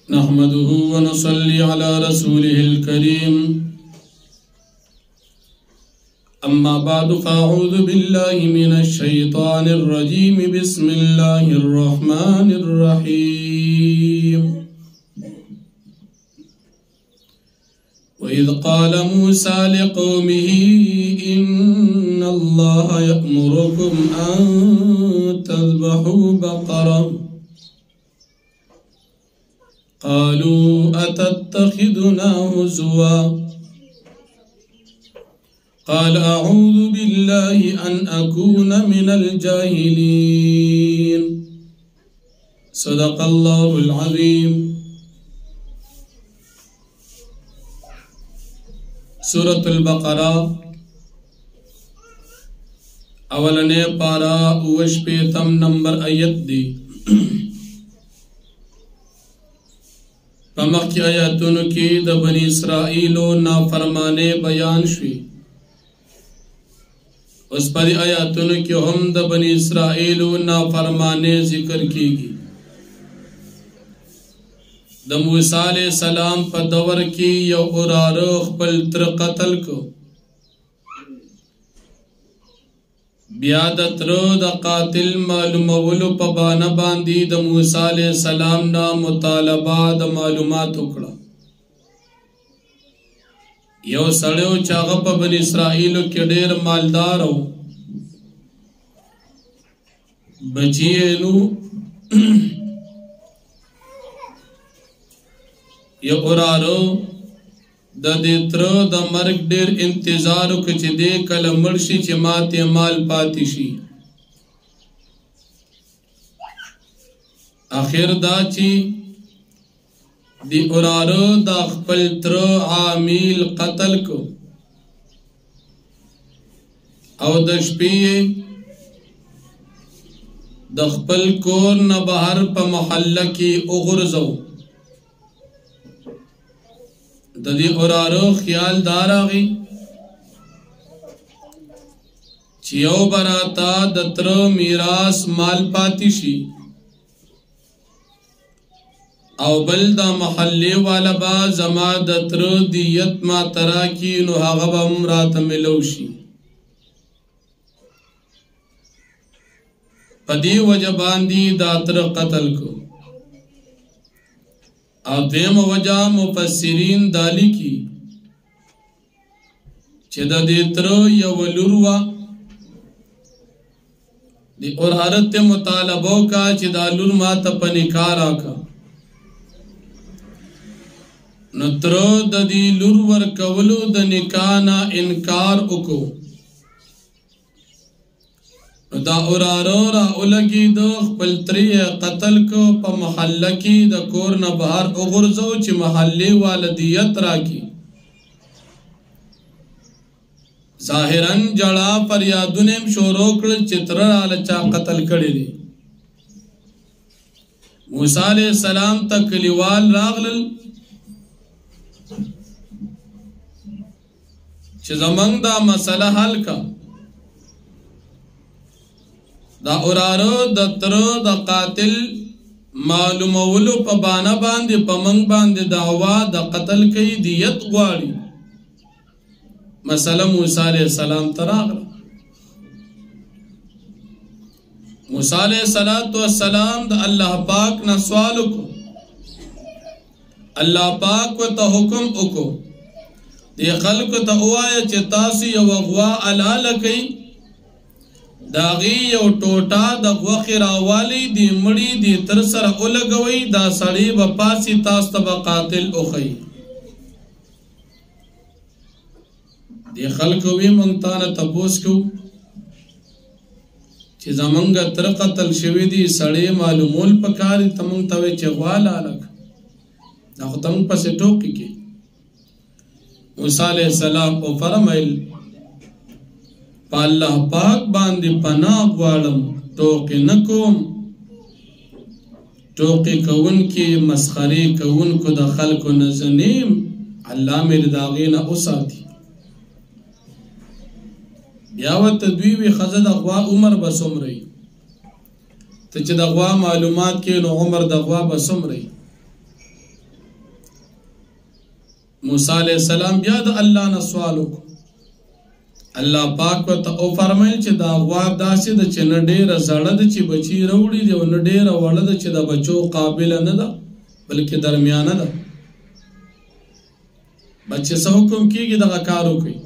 نحمده ونصلي على رسوله الكريم أما بعد فأعوذ بالله من الشيطان الرجيم بسم الله الرحمن الرحيم وإذ قال موسى لقومه إن الله يأمركم أن تذبحوا بقرة قالوا أتتخذنا هزوا قال أعوذ بالله أن أكون من الجاهلين صدق الله العظيم. سورة البقرة اولنے پارا وشپیتم نمبر آیت دی پمخ کی آیاتونو کی دا بنی اسرائیلو نافرمانے بیان شوی اس پر آیاتونو کی ہم دا بنی اسرائیلو نافرمانے ذکر کی گی دا موسیٰ علیہ السلام پا دور کی یو اراروخ پل تر قتل کو بیادت رو دا قاتل معلومولو پا بانا باندی دا موسیٰ علیہ السلام نا مطالبہ دا معلومات اکڑا یو سڑیو چاگا پا بنی اسرائیلو کی دیر مالدارو بچیئنو یو ارارو دا دیترو دا مرگ دیر انتظارو کچھ دے کل مرشی چی ماتی مال پاتی شی آخر دا چی دی ارارو دا خپل ترو عامیل قتل کو او دشپیئے دا خپل کور نبہر پا محلہ کی اغرزو دا دی ارارو خیال دار آگی چیو براتا دترو میراس مال پاتی شی او بل دا محلی والا با زما دترو دیت ما تراکی نو حغب امرات ملوشی پدی وجبان دی داتر قتل کو او دیم وجہ مفسرین دالی کی چه دا دیترو یا ولوروا دی اور حرت مطالبوں کا چه دا لور ما تا پنکار آکا نترو دا دی لور ورکولو دا نکانا انکار اکو دا اورارو را اولگی دو خپلتری قتل کو پا محلہ کی دا کورن بہر اغرزو چی محلی والدیت را کی ظاہرن جڑا پر یادونیم شوروکل چتر آلچا قتل کردی دی موسیٰ علیہ السلام تا کلیوال راغلل چی زمان دا مسئلہ حل کا دا ارارو دا ترو دا قاتل معلومولو پا بانا باندی پا منگ باندی دعوا دا قتل کئی دیت غواری مسئلہ موسیٰ علیہ السلام تراغ موسیٰ علیہ السلام دا اللہ پاک نا سوالو کو اللہ پاک و تا حکم اکو دی خلق تا اوایا چی تاسی یو اغوا علا لکی داغی یو ٹوٹا دا غوخی راوالی دی مڑی دی ترسر اولگوی دا سڑی با پاسی تاستا با قاتل اخی دی خلقوی منگتانا تپوس کو چی زمانگا تر قتل شوی دی سڑی معلومول پکاری تمنگتاوی چی غوالا لک دا خطمنگ پس ٹوکی کی موسیٰ علیہ السلام او فرمائل پا اللہ پاک باندی پناہ غوالم ٹوکی نکوم ٹوکی کون کی مسخری کون کو دا خلق و نزنیم اللہ میری داغین اساتی بیاوت تدویوی خزد اغوا عمر بسوم رئی ته چې د غوا معلومات کې نو عمر د غوا به څومره وي. موسی علیہ السلام بیا د الله نه سوال وکړو. الله پاک ورته وفرمایل چې دا غوا داسې ده چې نه ډېره زړه ده چې بچي راوړي دي او نه ډېره وړه ده چې د بچو قابله نه ده بلکې درمیانه ده. بچې څه حکم کېږي دغه کار وکړي.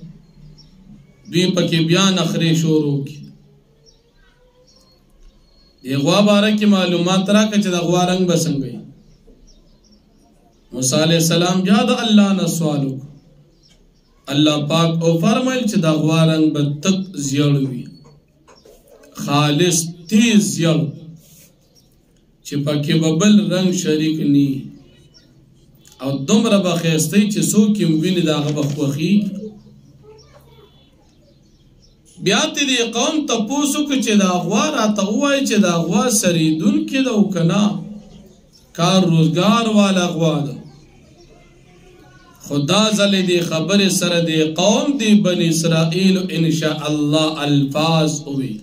دوی پکې بیا نخرې شروع کړي. د غوا باره کې معلومات راکړه چې د غوا رنګ به څنګه وي. موسی علیہ السلام بیا د الله نه سوال وکړو. الله پاک او فرمایل چې د غوا رنګ به تک زیړ وي، خالص تیز زیړ چې پکې به بل رنګ شریک نی او دومره به ښایسته چې څوک یې وویني د هغه به خوښېږي. بیا ته دې قوم تپوس وکړو چې دا غوا راته ووایي چې دا غوا سریدونکې ده او که نه کار روزګار والا غوا ده. خدا ځلې دې خبرې سره دې قوم دې بني اسرائیل ان شاء الله الفاظ ووي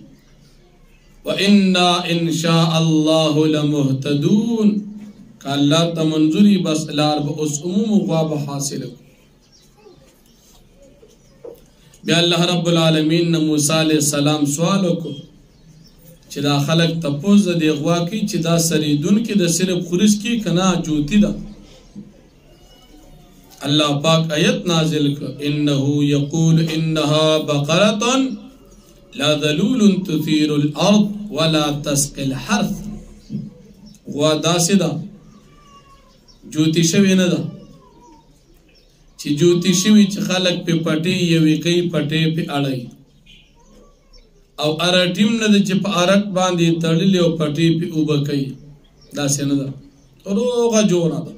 وإنا ان شاء الله لمهتدون. که الله ته منظوري بس لار به اوس عموم غوا به حاصله. بیا الله رب العالمین نه موسی علیہ السلام سوال وکړو چې دا خلک تپوس د دې غوا کوي چې دا سریدونکې د صرف خورش کې که نه جوتي ده. الله پاک آیت نازل کړ انه یقول انها بقرة لا ذلول تثير الارض ولا تسقي الحرث. غوا داسې ده جوتی شوې نه ده چې جوتی شوي چې خلک پې پټې یوې کوي پټې پې اړوي او ارټیم نه ده چې په ارټ باندې تړلې او پټې پې اوبه کوي. داسې نه ده، روغه جوړه ده.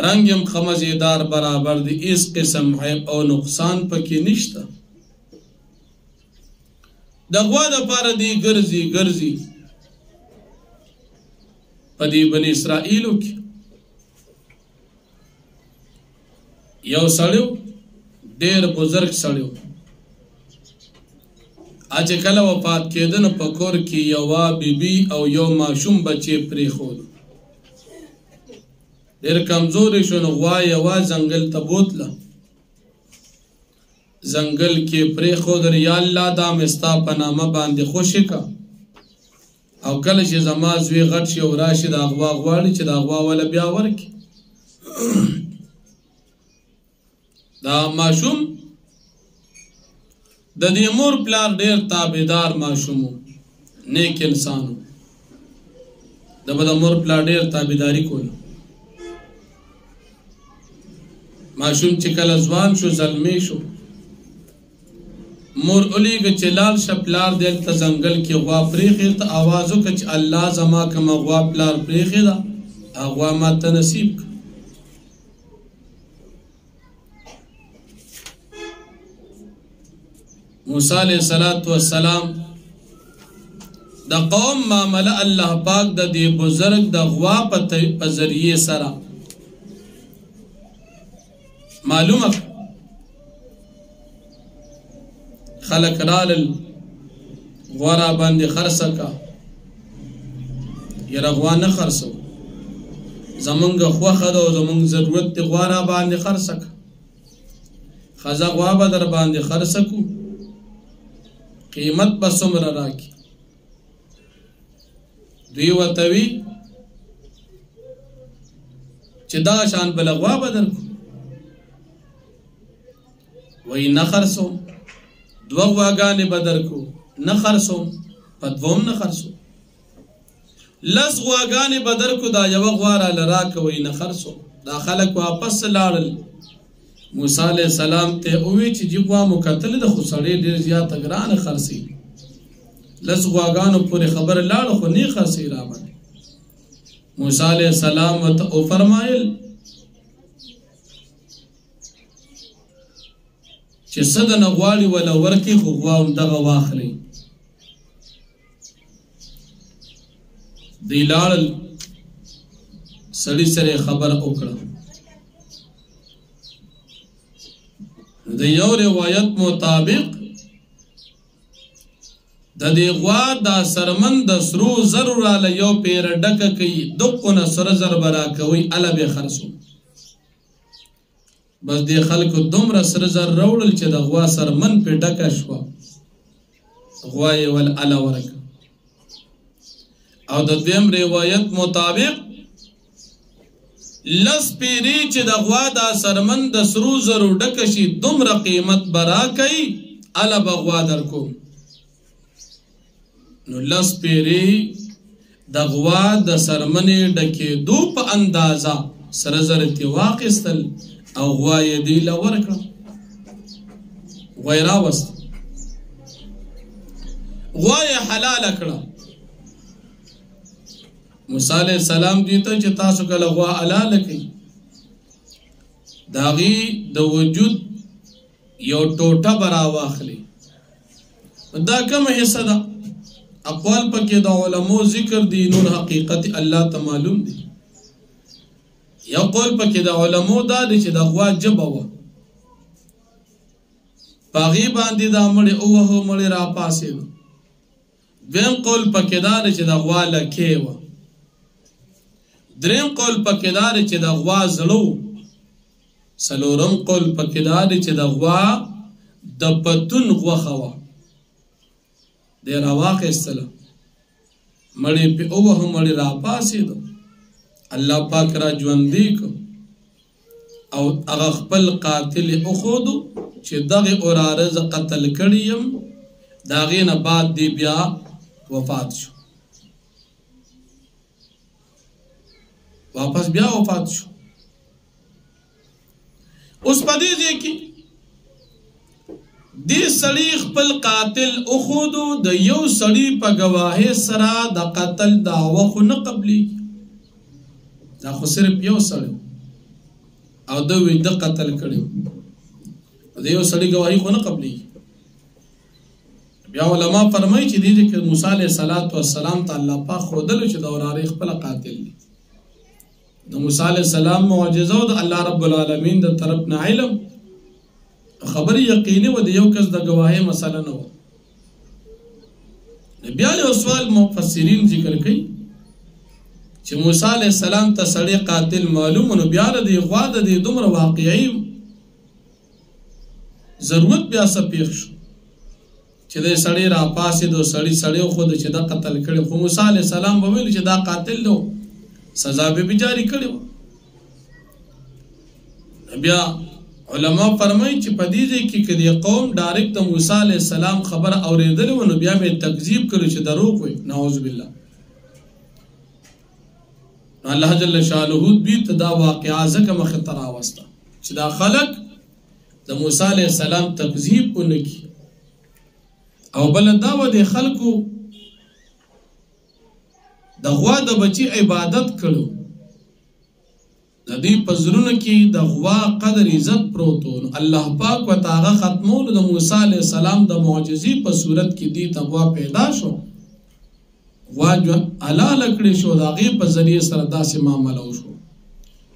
رنگ هم خمزیدار برابر دی، اس قسم عیب او نقصان پکې نشته. د غوا دپاره دی ګرځي په دې بني اسرائیلو کې یو سړی ډېر بزرګ سړی چې کله وفات کېده نو په کور کې یوه بیبي او یو ماشوم بچی پرېښود. ډېر کمزوری شو نو غوا یوه ځنګل ته بوتله. ځنګل کې پرېښودل یا الله دا مې ستا په نامه باندې خوشې که او کله چې زما زوی غټ شي او راشي دا غوا غواړي چې دا غوا وله بیا ورکړي. دا ماشوم د دې مور پلار ډېر تابعدار ماشوم و، نیک انسان و. د به د مور پلار ډېر تابعداري کوله. ماشوم چې کله ځوان شو زلمی شو مور اولیږه چې لال شه پلار دی هلته ځنګل کې غوا پرېښې ته اواز وکړه چې الله زما کومه غوا پلار پرېښې ده هغه غوا ماته نصیب کړه. موسی علیہ السلام د قوم معامله الله پاک د دې بزرګ د غوا په ذریعې سره معلومه خلق رالل غوا را باندې خرڅه کا یره غوا نه خرڅو زمونږ خوښه ده او زمونږ ضرورت دی غوا را باندې خرڅه کا ښځه غوا به در باندې خرڅه کو قیمت به څومره راکړي. دوی ورته وي چې دغه شان بله غوا به درکړو. وایي نه خرڅوم. دوه غواګانې به درکړو نه خرڅوم، په دوهم نه خرڅوم. لس غواګانې به درکړو دا یوه غوا راله راکړه وایي نه خرڅوم. دا خلک واپس لاړل. موسی علیہ السلام ته ووی چې جی غوا مو کتلې ده خو سړی ډېر زیاته ګرانه خرڅوي. لس غواګانو پورې خبره لاړه خو نه خرڅوي را باندې. موسی علیہ السلام ورته وفرمایل چې څه دنه غواړي وله ورکړي خو غوا همدغه واخلئ. دوی لاړل سړي سره خبره وکړه. د یو روایت مطابق د دې غوا دا سرمن د سرو زرو راله یو پیره ډکه کوي دقونه سره زر به راکوي اله به خرڅو بس دې خلکو دومره سره زر راوړل چې د غوا سرمن پې ډکه شوه غوا یې ول اله ورکه او د دویم روایت مطابق لس پیری چې د غوا دا سرمن د سرو زرو ډکه شي دومره قیمت به راکوي اله به غوا درکوم نو لس پیری د غوا د سرمنې ډکېدو په اندازه سره زر ترې واخیستل او غوا یې دوی له ورکړه غوا یې راوست غوا یې حلاله کړه موسی علیه السلام دوی ته چې تاسو کله غوا حلاله کړئ د هغې د وجود یو ټوټه به راواخلئ دا کومه حصه ده اقوال پکې د علماء ذکر دي نور حقیقت الله ته معلوم دي یو قول پکې د علماء دا دی چې د غوا جبه وه په هغې باندې دا مړې ووهه مړې راپاڅېده دویم قول پکې دا دی چې د غوا لکې وه دریم قول پکې دا دی چې د غوا زړه و څلورم قول پکې دا دی چې د غوا د پتون غوښه وه دی راواخیستله مړې پې ووهه مړې راپاڅېده الله پاک را ژوندي کړ او هغه خپل قاتل یې وښودو چې دغې وراره زه قتل کړی یم د هغې نه بعد دی بیا وفات شو واپس بیا وفات شو اوس په دې ځای کې دې سړي خپل قاتل وښودو د یو سړي په ګواهۍ سره د قتل دعوه خو نه قبلېږي دا خو صرف یو سړی او ده وی ده قتل کړی د یو سړي ګواهي خو نه قبلېږي بیا علما فرمایي چې دې کې موسی علیه السلام ته الله پاک ښودلو چې د ورارې خپله قاتل دی د موسی علیه السلام معجزه او د الله رب العالمین د طرف نه علم خبر یقیني و د یو کس د ګواهۍ مسله نه وه بیا له سوال مفسرین ذکر کوي چې موسی علیه السلام ته سړی قاتل معلوم نو بیا د غوا د دې دومره واقعي ضرورت بیا څه پېښ شو چې د سړی راپاڅېد او سړی وښوده چې دا قتل کړی خو موسی علیه السلام به ویل چې دا قاتل دی سزا به به جاري کړې وه بیا علما فرمایي چې په دې ځای کې که د قوم ډایرکټ د موسی علیه السلام خبره اورېدلې وه نو بیا به یې تکذیب کړو چې دروغ وایي نعوذ بالله الله جل شانه دوی ته دا واقعه ځکه مخې ته راوسته چې دا خلک د موسی علیه السلام تکذیب ونه کړي او بله دا وه د خلکو د غوا د بچي عبادت کړو د دې په زړونو کې د غوا قدر عزت پروت و الله پاک ورته هغه ختمولو د موسی علیه السلام د معجزې په صورت کې دې ته غوا پیدا شو غوا حلاله کړې شو د هغې په ذریعې سره داسې معامله وشو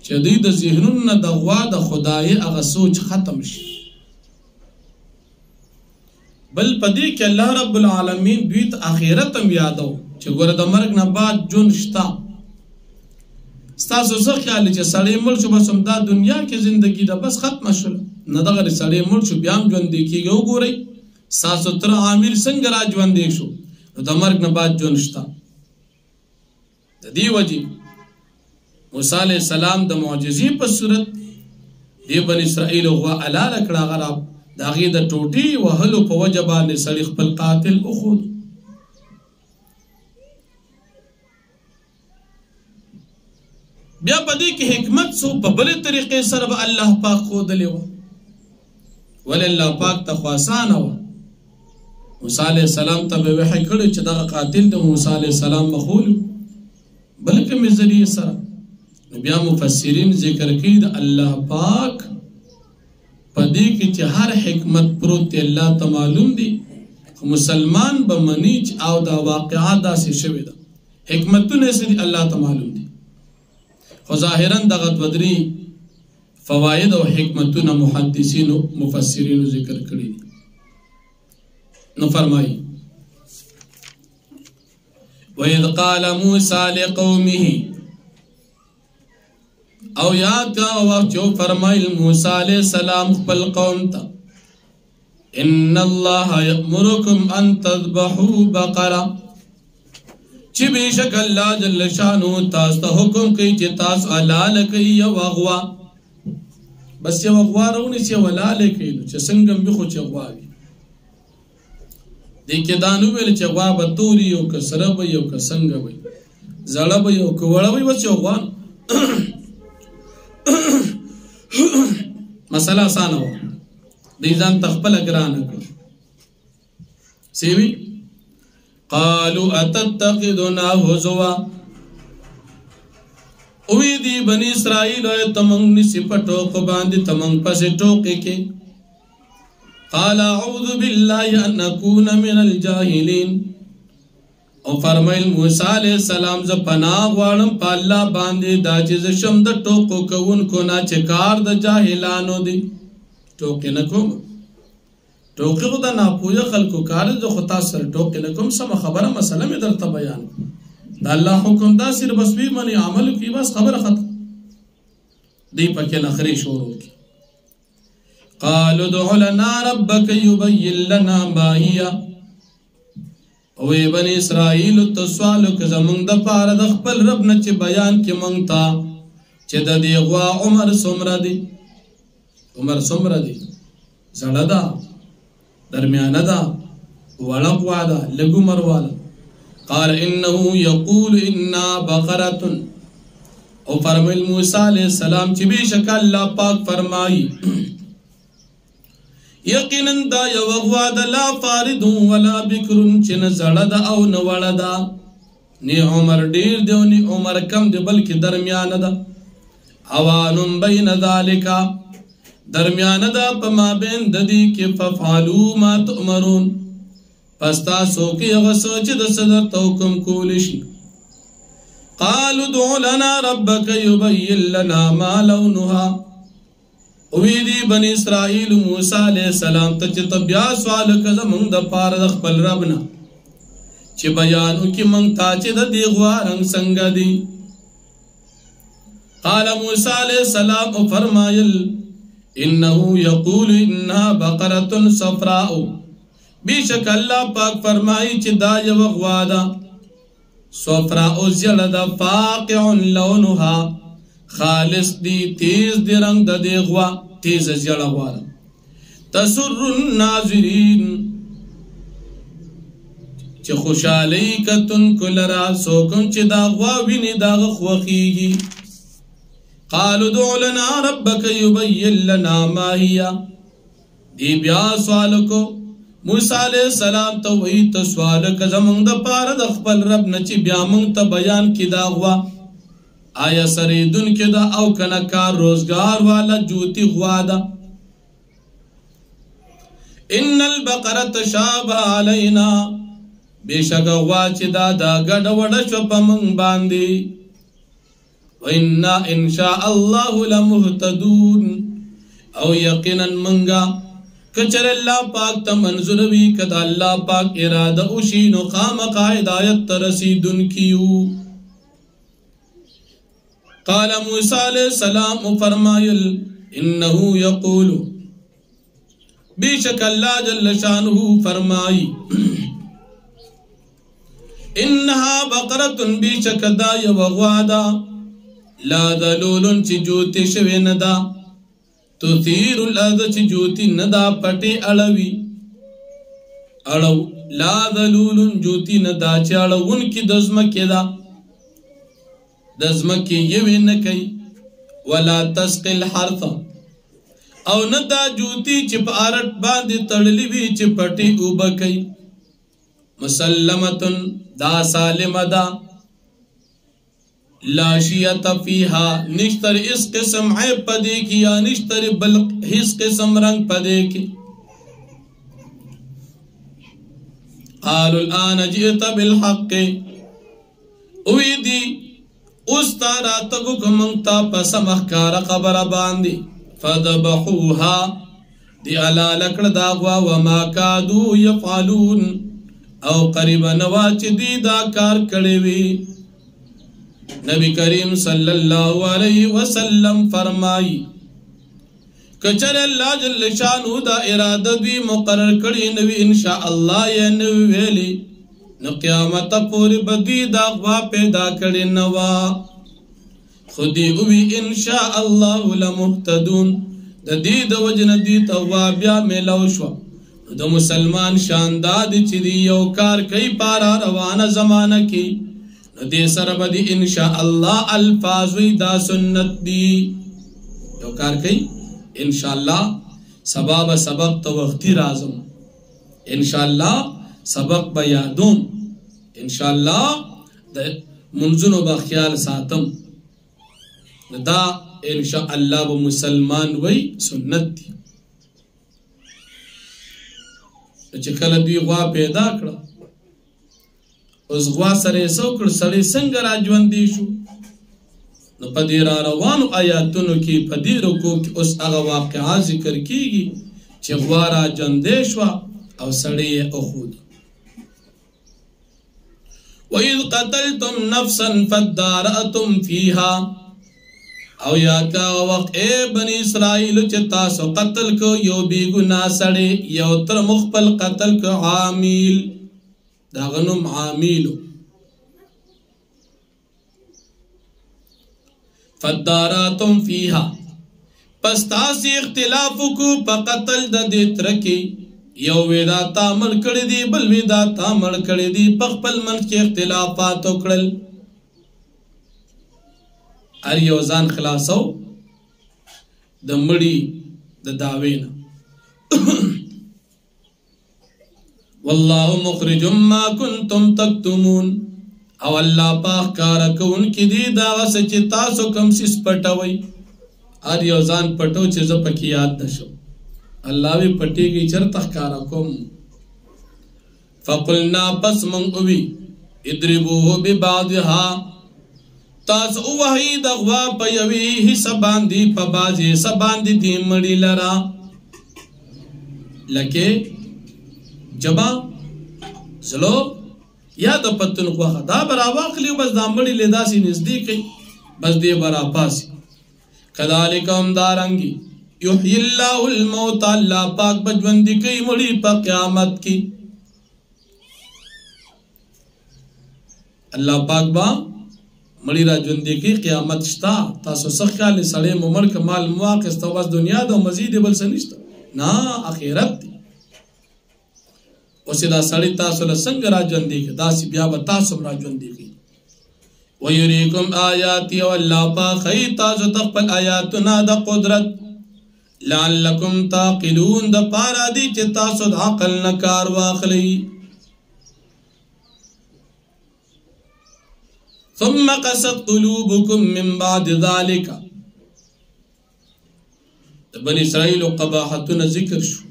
چې دوی د ذهنونو نه د غوا د خدایي هغه سوچ ختم شي بل په دې کې الله رب العالمین دوی ته آخرت هم یادو چې ګوره د مرګ نه بعد ژوند شته ستاسو څه خیال دی چې سړی مړ شو بس همدا دنیا کې زندګي ده بس ختمه شوله نه دغه سړی مړ شو بیا هم ژوندی کېږي وګورئ ستاسو تره عامر څنګه را ژوندی شو نو د مرګ نه بعد ژوند شته د دې وجې موسی علیه السلام د معجزې په صورت دې بني اسرائیلو غوا حلاله کړه هغه د هغې د ټوټې وهلو په وجه باندې سړي خپل قاتل وښود بیا په دې کې حکمت څو په بلې طریقې سره به الله پاک ښودلې وه ولې الله پاک ته خو اسانه وه موسی علیه السلام ته به وحی کړی چې دغه قاتل د موسی علیه السلام مخول بل کومې ذریعې سره نو بیا مفسرین ذکر کوي د الله پاک په دې کې چې هر حکمت پروت دی الله ته معلوم دی خو مسلمان به مني چې او دا واقعه داسې شوې ده حکمتونه یې څه دي الله ته معلوم دي خو ظاهرا دغه دوه درې فواید او حکمتونه محدثینو مفسرینو ذکر کړي دي نو فرمایي وَإِذْ قَالَ مُوسَى لِقَوْمِهِ او یاد کا وقت جو فرمائل موسیٰ علیہ السلام خپل قوم تا ان اللہ یأمرکم ان تذبحوا بقرہ چی بیشک اللہ جل شانو تاستا حکم کئی چی تاس علال کئی یا وغوا بس یا وغوا رونی چی ولال کئی چی سنگم بخو چی غواوی دیکھ دانو بیل چی غوا بطوری یو که سرب یو که سنگ بی زڑب یو که وڑب بس چی غوان مسئلہ آسان ہو دیزان تخپل اگران کو سیوی قالوا اتتخذنا هزوا اوی دی بنی اسرائیل ہے تمنگ نسی پٹو کو باندی تمنگ پسے ٹوکے کے قال اعوذ باللہ ان نکون من الجاہلین او فرمائل موسیٰ علیہ السلام ز پناہ وارم پا اللہ باندے دا چیز شمد ٹوکو کون کو نا چکار دا جاہلانو دی ٹوکے نکوم ٹوکے خدا ناپویا خلقو کار جو خطا سر ٹوکے نکوم سم خبر مسئلہ میں در تبیان دا اللہ حکم دا سر بس بھی منی عمل کی بس خبر خط دی پکے نخری شورو کی قالوا دعو لنا ربک یبین لنا باہیا اوی بنی اسرائیل تسوالو که زمونگ دا پار دا خپل رب نا چی بیان کی منگتا چی دا دی غوا عمر سمرا دی زڑا دا درمیان دا وڑا قوا دا لگو مروالا قال انہو یقول انا بقرتن او فرمیل موسیٰ علیہ السلام چی بی شک اللہ پاک فرمائی یقیناً دا یو غوا دا لا فاردون ولا بکرن چن زڑد او نوڑد نی عمر دیر دیو نی عمر کم دی بلکہ درمیان دا عوانم بین ذالکا درمیان دا پما بین ددی کی ففعلو ما تؤمرون پستا سوکی غسوچ دا صدر توکم کولشی قالوا دعو لنا ربک یبین لنا ما لونها اویدی بنی اسرائیل موسیٰ علیہ السلام تا چی تبیا سوال کزا منگ دا پار دا خپل ربنا چی بیانو کی منگ تا چی دا دیغوا رنگ سنگا دی قال موسیٰ علیہ السلام فرمائل انہو یقول انہا بقرتن صفراؤ بیشک اللہ پاک فرمائی چی دا یوغوا دا صفراؤ زیل دا فاقع لونها خالص دی تیز دی رنگ دا دیغوا تیز زیڑا غوالا تسر الناظرین چی خوشالی کتن کلرا سوکن چی دا غواوینی دا غخوخیگی قالوا دعو لنا ربک یبین لنا ما ہیا دی بیا سوالکو موسیٰ علیہ السلام تا وہی تا سوالک زمان دا پارا دا خپل رب نچی بیا منگ تا بیان کی دا غوا آیا سریدن کے دا او کنکار روزگار والا جوتی غوا دا ان البقرة تشابہ علینا بے شک غوا چی دا دا گڑ وڑا شپا منگ باندی وَإِنَّا إِنْ شَاءَ اللَّهُ لَمُهْتَدُونَ او یقینا منگا کچر اللہ پاک تا منظر بھی کدا اللہ پاک ارادہ اشین و خام قائد آیت ترسیدن کیو قال موسیٰ علیہ السلام فرمائل انہو یقول بیشک اللہ جل شانہ فرمائی انہا بقرتن بیشک دا یوغوادا لا دلولن چی جوتی شوی ندا تثیر الارض چی جوتی ندا پٹی اڑوی اڑو لا دلولن جوتی ندا چی اڑو ان کی دزمکی دا دزمکی یوی نکی ولا تسقی الحرث او ندا جوتی چی پارٹ باندی تڑلی بھی چی پٹی اوبکی مسلمتن دا سالم دا لا شیعت فیہا نشتر اس قسم عیب پدے کی یا نشتر بلق اس قسم رنگ پدے کی قالوا الان جئت بالحق اوی دی اس تارا تگو کمنگتا پس مخکار قبر باندی فذبحوها دی علا لکڑ داغوا وما کادو یفعلون او قریب نوا چې دی دا کار کړی وي نبی کریم صلی الله علیه وسلم فرمایي کچر الله جل شانو دا اراده دوی مقرر کړی نوی ان شاء الله یې نو ویلي نو قیامت پورې بدوی دا غوا پیدا کړی نوا خودی وی ان شاء الله لمهتدون د دې د وجنه دی توا بیا ملو شو د مسلمان شانداد چې دی یو کار کوي پارا روانه زمانہ کې نو دې سره بدی ان شاء الله الفاظ وی دا سنت دی یو کار کوي ان شاء الله سبب سبق تو وختي رازم ان شاء الله سبق بیادوم ان شاء الله د منځونو با خیال ساتم دا ان شاء الله و مسلمان وی سنت دی چې کله دوی غوا پیدا کړه اوس غوا سره سو کړ سړی څنګه را ژوندې شو نو په دې را روانو آیاتونو کې په دې رکو کې اوس هغه واقعا ذکر کیږي چې غوا را ژوندې شو او سړی یې اخود وَإِذْ قَتَلْتُمْ نَفْسًا فَادَّارَأْتُمْ فِيهَا او یاد کا وقت اے بنی اسرائیل چې تاسو قتل کو یو بی گناہ سړی یو تر مخبل قتل کو عامل دا غنم عاملو فداراتم فیها پس تاسی اختلاف کو پا قتل دا دیت رکی یو ویدا تا مل کردی دی بل ویدا تا مل کردی دی پخپل منش کے اختلافاتو کرل ار یو ځان خلاصو د مړی د داوینا والله مخرج ما كنتم تكتمون او الله پاک کار کون کی دی دا سچ تاسو کم سس پټوي ار یو ځان پټو چې ز پکې یاد نشو الله وی پټیږي چرته کار کوم فقلنا پس من اوی ادربوه ببعضها تاسو وحی دغوا پیوی حصہ باندی پا بازی حصہ باندی دی مڑی لرا لکے جبا زلو یا دا پتن خواہ دا برا واقلیو بس دا مڑی لیدا سی نزدیکی بس دی برا پاسی کذالکم دارنگی یحیی اللہ الموت اللہ پاک بجوندی کئی مڑی پا قیامت کی اللہ پاک با مړی را ژوندې کی قیامت شتا تاسو څه خیال سړی ممړ کمال مواقع است بس دنیا دا مزید بل څه نشته نه اخرت دی اوس دا سړی تاسو له څنګه را ژوندې کی دا سی بیا به تاسو را ژوندې کی ويريكم آیاتی والله پاک تاسو خپل آیاتنا د قدرت لعلکم تعقلون د پارا دی چې تاسو د عقل نه کار واخلئ ثم قست قلوبكم من بعد ذلك بني اسرائيل قباحتنا ذکر شو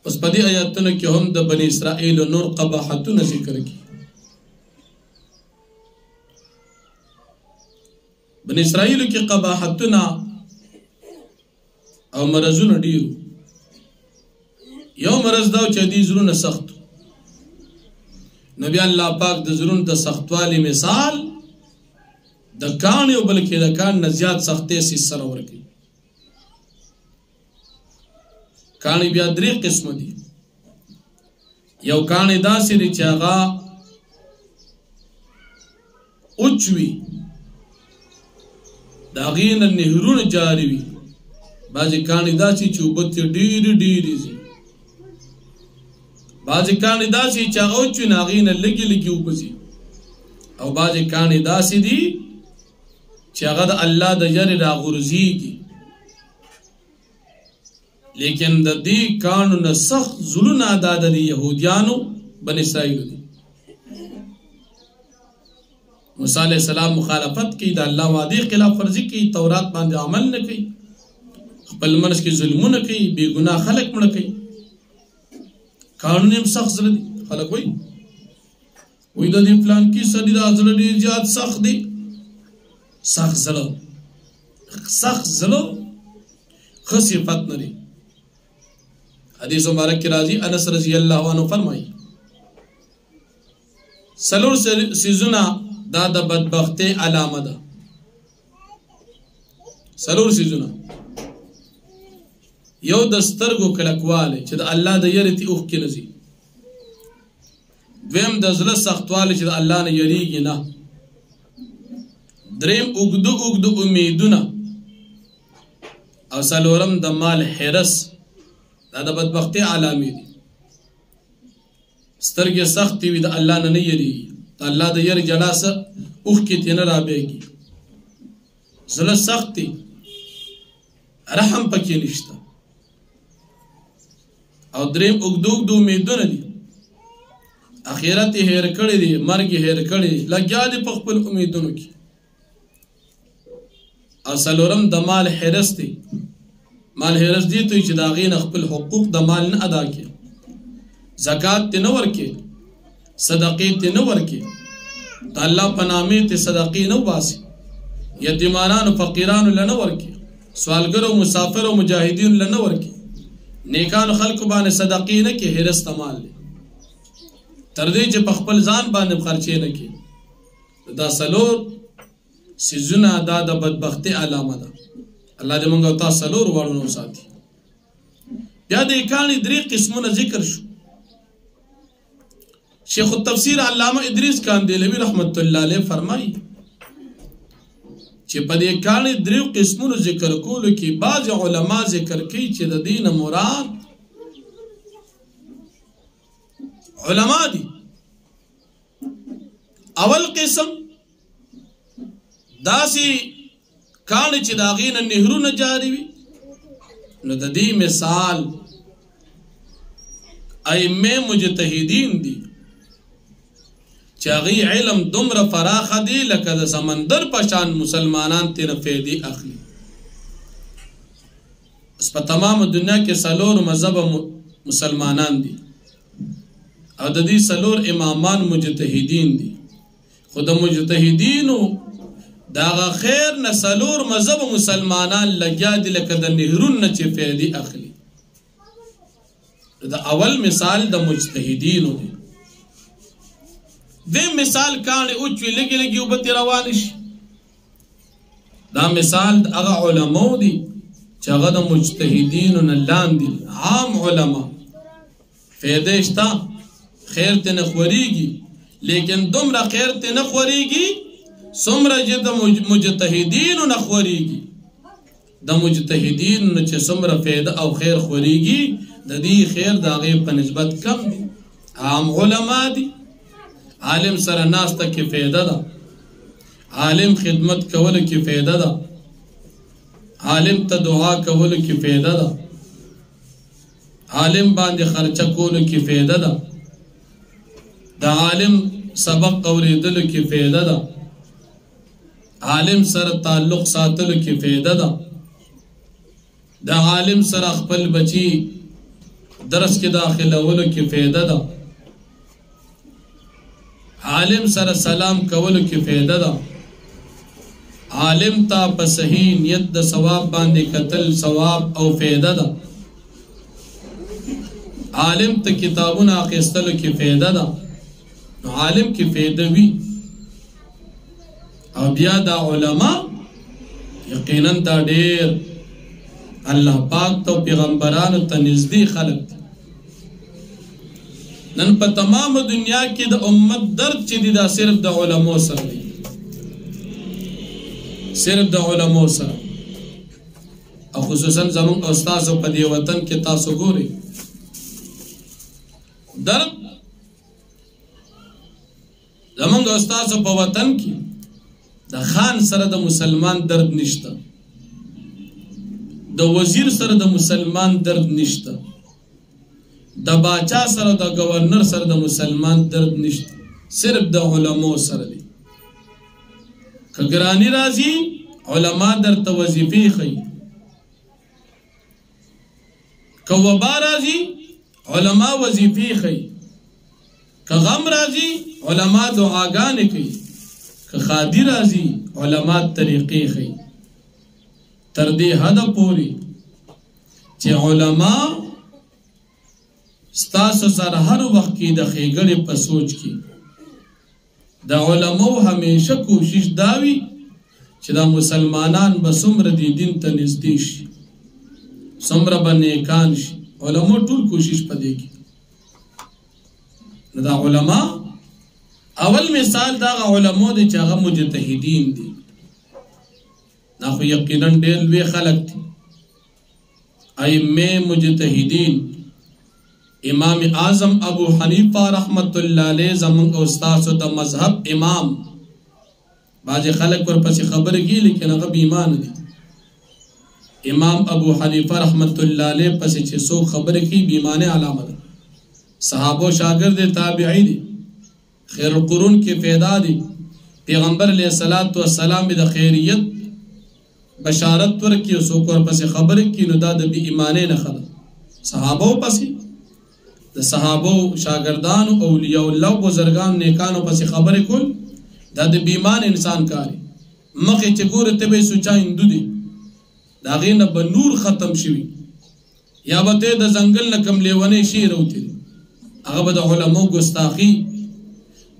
پس پدی آیاتنا کی هم د بني اسرائيل نور قباحتنا ذکر کی بني اسرائيل کی قباحتنا او مرزونه ډیرو یو مرز داو چې دي زرونه سخت نبی الله پاک د زرون د سختوالی مثال د کان یو بلکې د کان نه زیات سختې سي سره ورکی کان بیا درې قسم دي یو کان داسې دی چې هغه اوچوي دا غین نهرونه جاری وي بعضی کان داسې چې وبت ډېری زی بعضی کانی داسی چاگو چو ناغین لگی لگی اوپسی او بعضی کانی داسی دی چاگو دا اللہ دا جر را غرزی کی لیکن دا دی کانو نسخ ظلون آداد دی یہودیانو بن اسرائیل دی موسیٰ علیہ السلام مخالفت کی دا اللہ وعدی خلاف فرضی کی تورات باندے عمل نکی خپل منس کی ظلمون نکی بے گناہ خلق منکی قانون هم سخت زړه دي خلک وای د دې پلان کې سړي د زړه ډیر زیات سخت دي سخت زړه خو صفت نه دي حدیث مبارک کی راضی انس رضی اللہ عنہ فرمائی سلور سیزونا دا دا بدبخت علامه ده سلور سیزونا یو د سترګو کلکواله چې د الله د یریتی اوخ کې نزي دویم د زړه سختواله چې د الله نه یریږي نه دریم اوږدو امیدونه او څلورم د مال حرس دا د بدبختۍ علامې دي سترګې سختې وي د الله نه یریږي د الله د یری جلاسه اوخ کې تینه رابېږي زړه سخت دی رحم پکې نشته او دریم اوږدو امیدونه دي اخرت یې هېر کړی دی مرګ یې هېر کړی دی لګیا دی په خپل امیدونو کې او څلورم د مال حرس دی مال حرس دی ته چې د هغې نه خپل حقوق د مال نه ادا کړي زکات ته نه ورکړي صدقې ته نه ورکړي د الله په نامې ته صدقې نه وباسي یتیمانانو فقیرانو له نه ورکړي سوالګرو مسافرو مجاهدینو له نه ورکړي نیکانو خلکو باندې صدقې نه کې حرس ته مال دی تر دې چې په خپل ځان باندې خرچې نه کې دا څلور سیزونه دا د بدبختۍ علامه ده الله دې موږ او تاسو څلور واړو نو ساتي بیا د کاڼي درې قسمونه ذکر شو شیخ التفسیر علامه ادریس کاندیلوی رحمت الله علیه فرمایي چې په دې کاڼي درې قسمونو ذکر کولو کې بعض علما ذکر کوي چې د دین مراد علما دي اول قسم داسي کاڼي چې د هغې نه نهرونه جاري وي نو د دې مثال ائمه مجتهدین دي چې هغې علم دومره فراخه دی لکه د سمندر په شان مسلمانان ترې فایدې اخلي اوس په تمام دنیا کې څلور مذهبه مسلمانان دي او د دې څلور امامان مجتهدین دي خو د مجتهدینو د هغه خیر نه څلور مذهبه مسلمانان لګیا دي لکه د نهرون نه چې فایدې اخلي د اول مثال د مجتهدینو دی دې مثال کاڼي اوچوي لګي لګي اوبه ترې روانې شي دا مثال د هغه علماو دي چې هغه د مجتهدینو نه لاندې عام علما فایدې شته خیر ته نه خورېږي لیکن دومره خیر ته نه خورېږي څومره چې د مجتهدینو نه خورېږي د مجتهدینو نه چې څومره فایده او خیر خورېږي د دې خیر د هغې په نسبت کم دی عام علما دي عالم سره ناسته کې فایده ده عالم خدمت کولو کې فایده ده عالم ته دعا کولو کې فایده ده عالم باندې خرچه کولو کې فایده ده د عالم سبق اوریدلو کې فایده ده عالم سره تعلق ساتلو کې فایده ده د عالم سره خپل بچی درس کې داخلولو کې فایده ده عالم سره سلام کولو کې فایده ده عالم ته په صحیح نیت د ثواب باندې کتل ثواب او فایده ده عالم ته کتابونه اخیستلو کې فایده ده نو عالم کې فایده وي او بیا دا علما یقینا دا ډېر الله پاک ته پیغمبرانو ته نږدې خلک دي نن په تمام دنیا کې د امت درد چې دی دا صرف د علماو سره دی صرف د علماو سره او خصوصا زموږ استادو په دې وطن کې تاسو ګورئ درد زموږ استادو په وطن کې د خان سره د مسلمان درد نشته د وزیر سره د مسلمان درد نشته د باچا سره د گورنر سره د مسلمان درد نشته صرف د علماو سره دی که ګرانی راځي علما درته وظیفې ښیي که وبا راځي علما وظیفې ښیي که غم راځي علما دعاګانې کوي که خادي راځي علما طریقې ښیي تر دې حده پورې چې علما ستاسو سره هر وخت کې د ښېګړې په سوچ کې د علماو همیشه کوشش داوي چې دا مسلمانان به څومره دې دین ته نږدې شي څومره به نیکان شي علماو ټول کوشش په دې کې نو دا علما اول مثال دا علماو دي چې هغه مجتهدین دي دا خو یقینا ډېر لوی خلک دي ائمه مجتهدین امام اعظم ابو حنیفه رحمت الله علیه زمون استاد د مذهب امام باج خلق ورپسې خبر کی لیکن هغه ایمان دي امام ابو حنیفه رحمت الله علیه پسې چې سو خبر کی بیمانه علامه ده صحابه شاګرد تابعی دي خیر القرون کې پیدا دي پیغمبر علیہ الصلوۃ والسلام د خیریت بشارت ورکی سو کور پسې خبر کی نو دا د ایمانه نه خبر صحابه پسې د صحابه شاګردانو اولیاء الله بزرگان نیکانو پسې خبرې کول دا د بیمان انسان کاری مخې چې ګوره ته به سوچا هندو دي دا غینه به نور ختم شوی یا به ته د ځنګل نه کم لیونی شي راوتی هغه به د علماو ګستاخی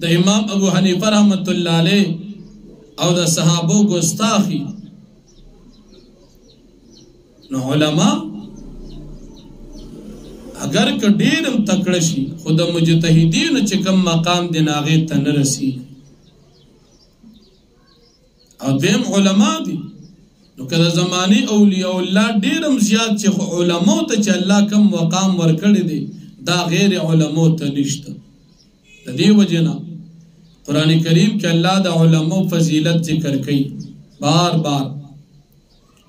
د امام ابو حنیفه رحمت الله علیه او د صحابه ګستاخی نو علما اگر که ډیرم تکړه شي خود مجتهدین چې کم مقام دی ناغه ته نه رسی او دیم علما دي نو کله زمانی اولیاء الله ډیرم زیات چې علماء ته چې الله کم مقام ورکړي دي دا غیر علماء ته نشته د دې وجنه قران کریم کې الله د علماء فضیلت ذکر کوي بار بار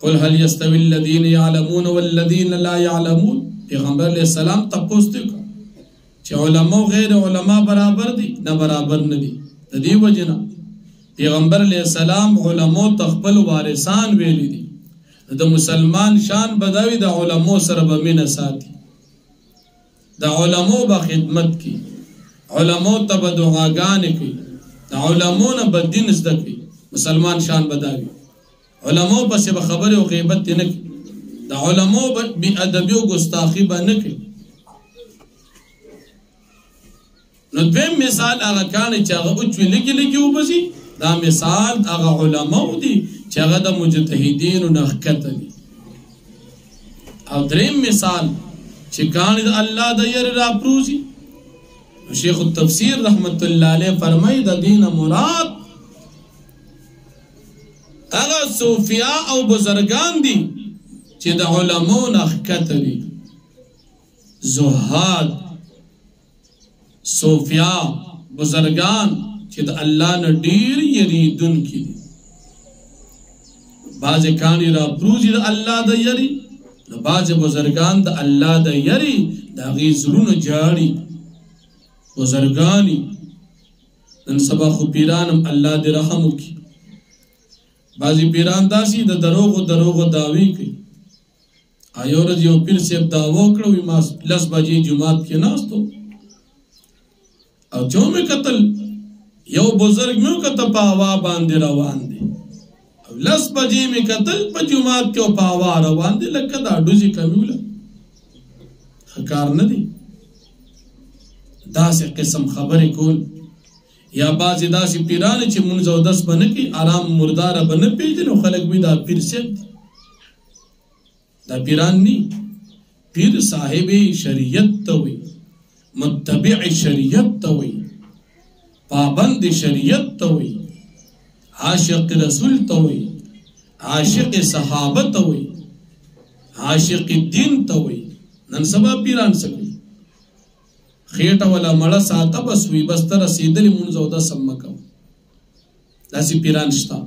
قل هل يستوي الذين يعلمون والذين لا يعلمون پیغمبر علیہ السلام تپوس دی چې علماء غیر علماء برابر دي نه برابر نه دي د دې وجنه پیغمبر علیہ السلام علماء تخپل وارثان ویلي دي د مسلمان شان بداوی د علماء سره به مینه ساتي د علماء به خدمت کی علماء ته به دعاګانې کوي د علماء نه به دین زده کوي مسلمان شان بداوی علماء پسې به خبره او غیبت نه کوي د علماء بی ادبی او ګستاخی به نه کوي نو دویم مثال هغه کانه چې هغه اوچ لګي لګي وبسي دا مثال هغه علماء دي چې هغه د مجتهدین او نخکته دي او دریم مثال چې کانه د الله د ير را پروزي شیخ التفسیر رحمت الله علیه فرمایي د دین مراد هغه صوفیا او بزرگان دي چې د علماء نخکته دي زهاد صوفیا بزرگان چې د الله نه ډیر یریدونکي دي بعض کانی را پروزي د الله د یری نو بعض بزرگان د الله د یری د غي زړونو جاړي بزرگانی نن سبا خو پیرانم الله دې رحم وکي بعضی پیران داسي د دروغ داوی کوي آیو ورځ یو پیر صاحب دعوا کړو ما 10 بجې جمعات کې ناستو او جو مې قتل یو بزرگ مې کته په هوا باندې روان دي او 10 بجې مې قتل په جمعات کې په هوا روان دي لکه دا ډوزي کمیوله کار نه دي داسې قسم خبرې کول یا بعضی داسې پیران چې مونږ او داس باندې کې آرام مردار باندې پیژنو خلک وي دا پیر صاحب دا پیران نی پیر صاحب شریعت ته وي متبع شریعت ته وي پابند شریعت ته وي عاشق رسول ته وي عاشق صحابه ته وي عاشق دین ته وي نن سبا پیران سګي خېټه ولا مړه ساته بس وي بس تر رسیدلې مونږ او د سمکو داسې پیران شتا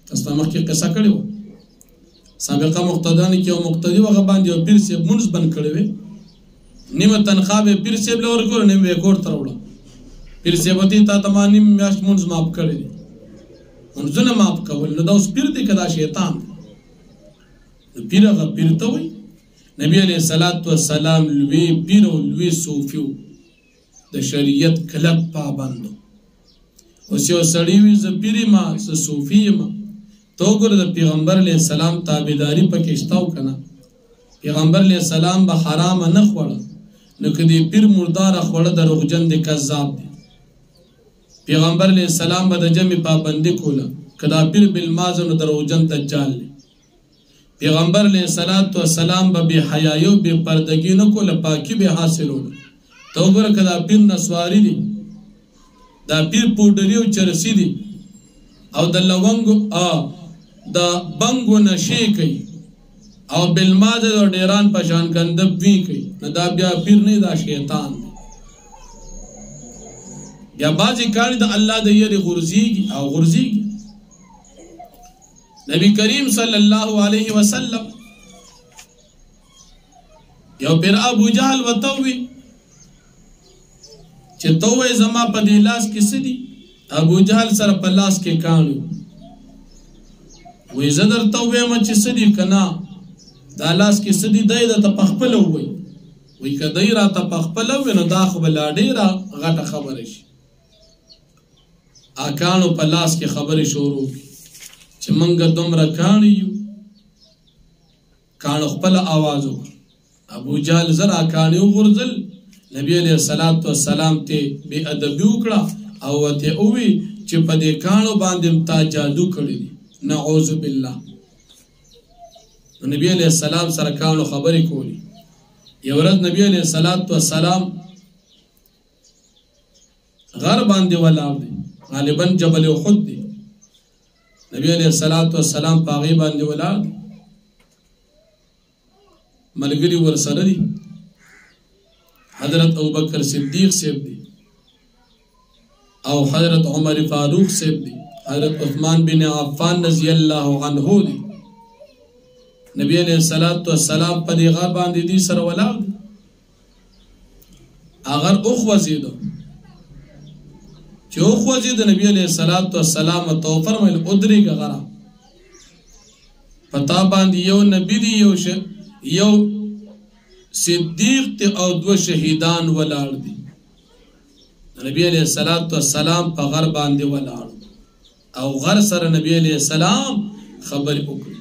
تاسو مخکې قصه کړې و سابقه مقتدیان کې او مقتدی وغه باندې او پیر سیب مونږ بند کړې وې نیمه تنخواه به پیر سیب لور کور نیمه کور تر وړه پیر سیب ته تا تمانی میاشت مونږ ماپ کړې مونږ نه ماپ کول نو دا اوس پیر دې کدا شیطان پیرغه پیر ته وي نبی علیہ الصلوۃ والسلام لوی پیر او لوی صوفیو د شریعت کلک پابندو اوس یو سړی وي ز پیری ما ز صوفی ما تو ګور د پیغمبر علیہ السلام تابعداري پکې شتاو کنه پیغمبر علیہ السلام به حرام نه خوړ نو که دی پیر مردار خوڑا دروغجن دی کذاب دی پیغمبر علیہ السلام با دا جمع پابندی کولا که دا پیر بالمازن دروغجن دجال دی پیغمبر علیہ السلام با بی حیایو بی پردگی نکولا پاکی بی حاصلو تو گورا که دا پیر نسواری دی دا پیر پودریو چرسی دی او دا لونگو دا بنگو نشی کئی او بالمازن دا دیران پشان کندب وی کئی دا بیا پیر نہیں دا شیطان دی یا بازی کاری دا اللہ دا یری غرزیگی او غرزیگی نبی کریم صلی اللہ علیہ وسلم یو پیر ابو جہل و تووی چه تووی زما پا دی لاس کسی دی ابو جہل سر پا لاس کے کانو وی زدر تووی ما چه سدی کنا دا لاس کسی دی دای دا تا پخپلو وی که دای را تا پخپلو وی نو دا خبلا دی را غٹ خبرش آکانو پا لاس کے خبر شروع کی چه منگا دمرا کانیو کانو خپل آوازو ابو جال زر آکانیو غرزل نبی علیہ السلام تے بے ادبیو کڑا او تے اوی چه پا دے کانو باندیم تا جادو کڑی دی نعوذ باللہ نبی علیہ السلام سر کانو خبری کولی یورد نبی علیہ السلام غر باندے والا دی غالباً جبل احد دی نبی علیہ السلام پاغی باندے والا دی ملگری ورسر دی حضرت ابوبکر صدیق سیب دی او حضرت عمر فاروق سیب دی حضرت عثمان بن عفان رضی اللہ عنہ دی نبی علیہ السلام پا دی غار باندے دی سر والا دی اگر اخوزیدو چه اخوزید نبی علیہ السلام تو فرمائل ادری کا غرا پتا باندی یو نبی دی یو صدیق تی او دو شہیدان ولار دی نبی علیہ السلام پا غر باندی ولار او غر سر نبی علیہ السلام خبر اکر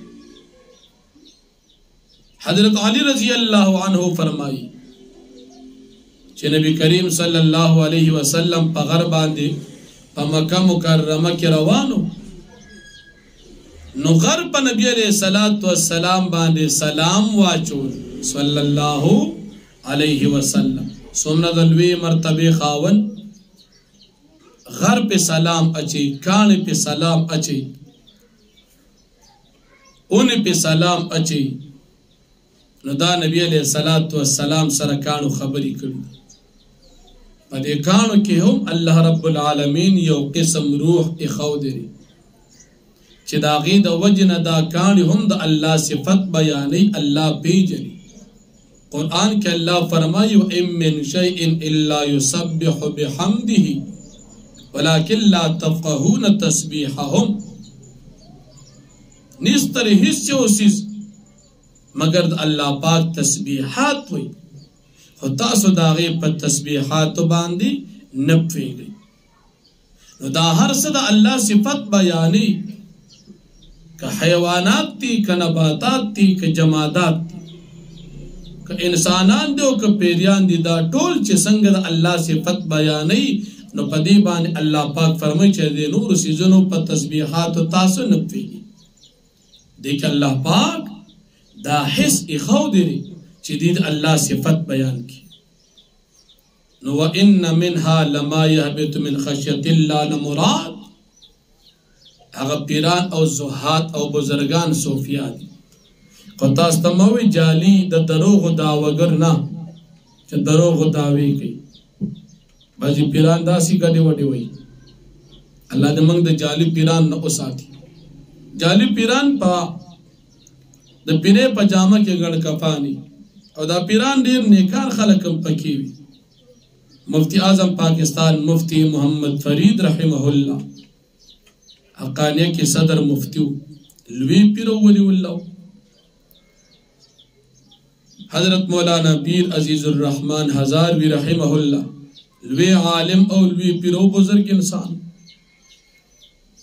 حضرت علی رضی اللہ عنہ فرمائی چه نبی کریم صلی اللہ علیہ وسلم پا غر باندی پا مکہ مکرمہ کی روانو نو غر پا نبی علیہ السلام باندی سلام واچول صلی اللہ علیہ وسلم سمنا دلوی مرتبی خاون غر پہ سلام اچھی کان پہ سلام اچھی ان پہ سلام اچھی نو دا نبی علیہ السلام سرکانو خبری کردی پا دیکانو کی ہم اللہ رب العالمین یو قسم روح اخو دری چی دا غید وجن دا کانی ہم دا اللہ صفت بیانی اللہ بیجنی قرآن کے اللہ فرمائی وَإِن مِّن شَيْءٍ إِلَّا يُسَبِّحُ بِحَمْدِهِ وَلَكِنْ لَا تَفْقَهُونَ تَسْبِيحَهُمْ نیستر حصے اسیز مگر اللہ پاک تسبیحات ہوئی خدا سو داغی پر تسبیحات باندی نپوی گئی نو دا ہر صدا اللہ صفت بیانی کہ حیوانات تی کہ نباتات تی کہ جمادات تی کہ انسانان دیو کہ پیریان دی دا ٹول چی سنگ دا اللہ صفت بیانی نو پدی بانی اللہ پاک فرمائی چی دے نور سیزنو پر تسبیحات تاسو نپوی گئی دیکھ اللہ پاک دا حس اخو دیری چی دید اللہ صفت بیان کی نو وَإِنَّ مِنْهَا لَمَا يَحْبِتُ مِنْ خَشْيَةِ اللَّهِ لَمُرَادِ اگر پیران او زہات او بزرگان صوفیات قطاستموی جالی دا دروغ داوگر نا چا دروغ داوی کی بازی پیران دا سی گڑی وڑی وی اللہ دے منگ دا جالی پیران نا اساتی جالی پیران پا دا پیرے پجامہ کے گڑ کفانی اور دا پیران دیر نیکار خلقم پکیوی مفتی اعظم پاکستان مفتی محمد فرید رحمہ اللہ حقانیہ کے صدر مفتیو لوی پیرو ولی اللہ حضرت مولانا پیر عزیز الرحمن ہزاروی رحمہ اللہ لوی عالم او لوی پیرو بزرگ انسان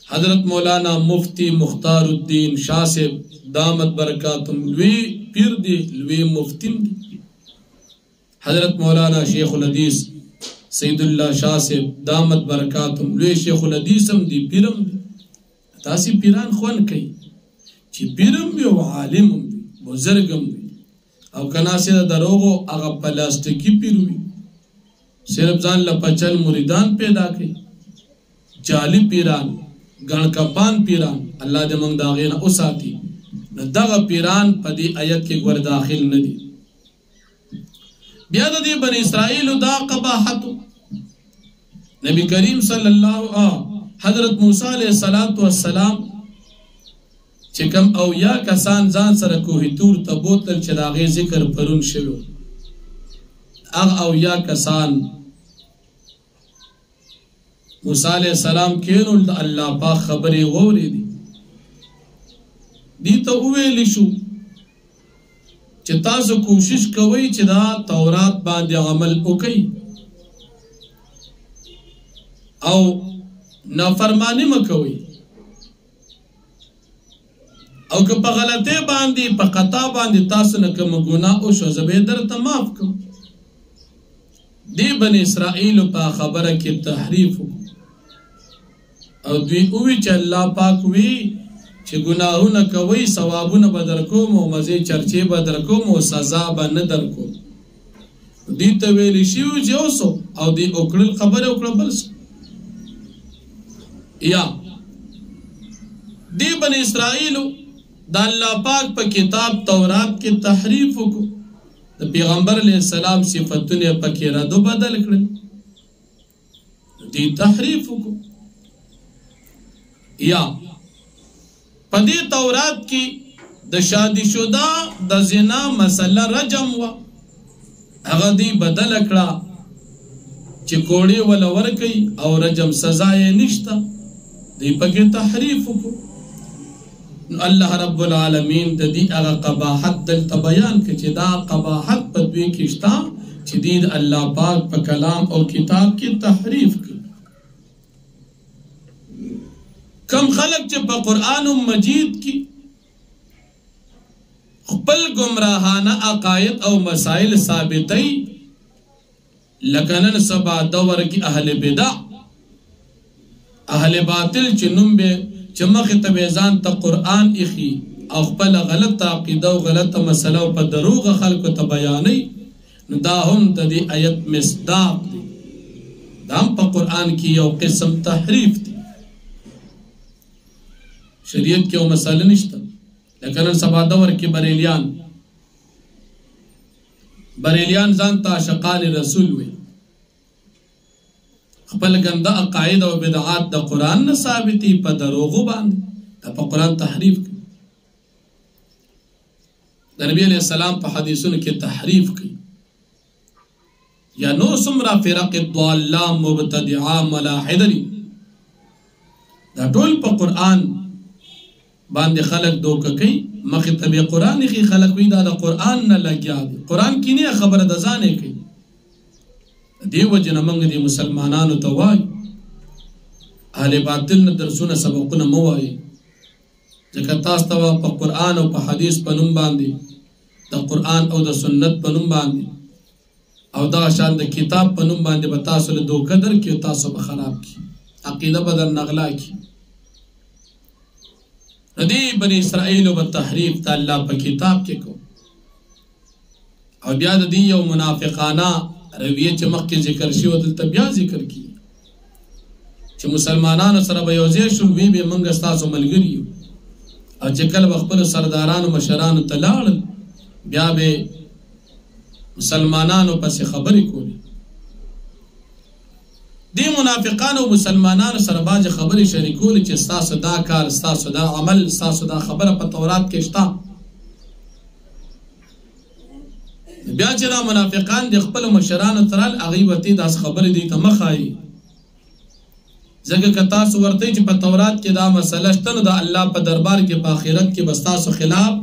حضرت مولانا مفتی مختار الدین شاہ سے دامت برکاتم لوی پیر دی لوی مفتیم دی حضرت مولانا شیخ الحدیث سید اللہ شاہ سے دامت برکاتم لوی شیخ الحدیثم دی پیرم دی تاسی پیران خوان کئی چی پیرم بی و عالمم بی بزرگم بی او کناسی دا دروغو اغا پلاستیکی پیروی صرف زان لپچل مریدان پیدا کئی جالی پیران گنکپان پیران اللہ دے منگ داغین اساتی ندغ پیران پا دی آیت کے گور داخل ندی بیاد دی بن اسرائیل دا قباحتو نبی کریم صلی اللہ حضرت موسیٰ علیہ السلام چکم او یا کسان زان سر کوہی تور تبوتل چراغی ذکر پرون شویو اغ او یا کسان موسیٰ علیہ السلام کینو دا اللہ پاک خبری غوری دی تا اوے لشو چی تاسو کوشش کوئی چی دا تورات باندی عمل اکی او نافرمانی مکوئی او که پا غلطے باندی پا قطع باندی تاسو نکم گناہ اوشو زبیدر تا معاف کو دی بن اسرائیل پا خبر کی تحریف او دوی اوی چی اللہ پاک وی چی گناہو نکوئی ثوابو نبدر کوم و مزی چرچے بدر کوم و سزا با ندر کوم دی تویلی شیو جیوسو او دی اکڑل خبر اکڑل بلسو یا دی بن اسرائیلو دا اللہ پاک پا کتاب تورات کے تحریف کو دا پیغمبر علیہ السلام صفتنے پا کی ردو بدل کرن دی تحریف کو یا پا دی تورات کی دا شادی شدہ دا زنا مسئلہ رجم ہوا اگر دی بدل اکڑا چی کوڑی والا ورکی او رجم سزائے نشتا دی پا کی تحریف کو اللہ رب العالمین دا دی اغا قباحت دلتا بیان کہ چی دا قباحت پا دوی کشتا چی دید اللہ پاک پا کلام اور کتاب کی تحریف کی کم خلق چی پا قرآن مجید کی خپل گمراہانہ عقائد او مسائل ثابتی لکنن سبا دور کی اہل بدع اہل باطل چی نمبے چمخ تبیزان تا قرآن اخی او خپل غلط عقیدہ و غلط مسئلہ و پا دروغ خلق تا بیانی دا ہم تا دی آیت مصداق دی دا ہم پا قرآن کی یو قسم تحریف دی شریعت کے او مسئلہ نشتا لیکن ان سبا دور کی بریلیان زانتا عاشقان رسول ہوئے خپل گندہ عقائد و بدعات دا قرآن نا ثابتی پا دروغو باندی دا پا قرآن تحریف کی دا نبی علیہ السلام پا حدیثون کی تحریف کی یا نو سمرا فرق الضالہ مبتدعا ملاحدری دا طول پا قرآن باندی خلق دوکا کئی مخطب قرآن کی خلق وی دا قرآن نا لگیا دی قرآن کی نیا خبر دزانے کی دیو جن منگ دی مسلمانانو توائی اہل باطل نا درسون سبقنا موائی جکر تاستوا پا قرآن او پا حدیث پا نم باندی دا قرآن او دا سنت پا نم باندی او دا شان دا کتاب پا نم باندی بتاسو لدو قدر کی و تاسو بخراب کی عقیدہ بدر نغلا کی ندی بنی اسرائیل و بتحریف تا اللہ پا کتاب کے کو او بیاد دی یو منافقانہ رویہ چمک کی ذکر شیو دلتا بیا ذکر کی چھ مسلمانان سر بیوزی شلوی بی منگ استاسو ملگریو او چکل بخبر سرداران و مشران تلاڑ بیا بے مسلمانانو پس خبری کولی دی منافقان و مسلمانان سر باج خبری شریکولی چھ استاسو دا کار استاسو دا عمل استاسو دا خبر پا تورات کشتا بیا چرا منافقان دی خپل مشران ترال اغیبتی داس خبر دی تا مخائی زگر کتاسو ورطی چی پا تورات کی دا مسئلہ شتنو دا اللہ پا دربار کی پا آخرت کی بستاسو خلاف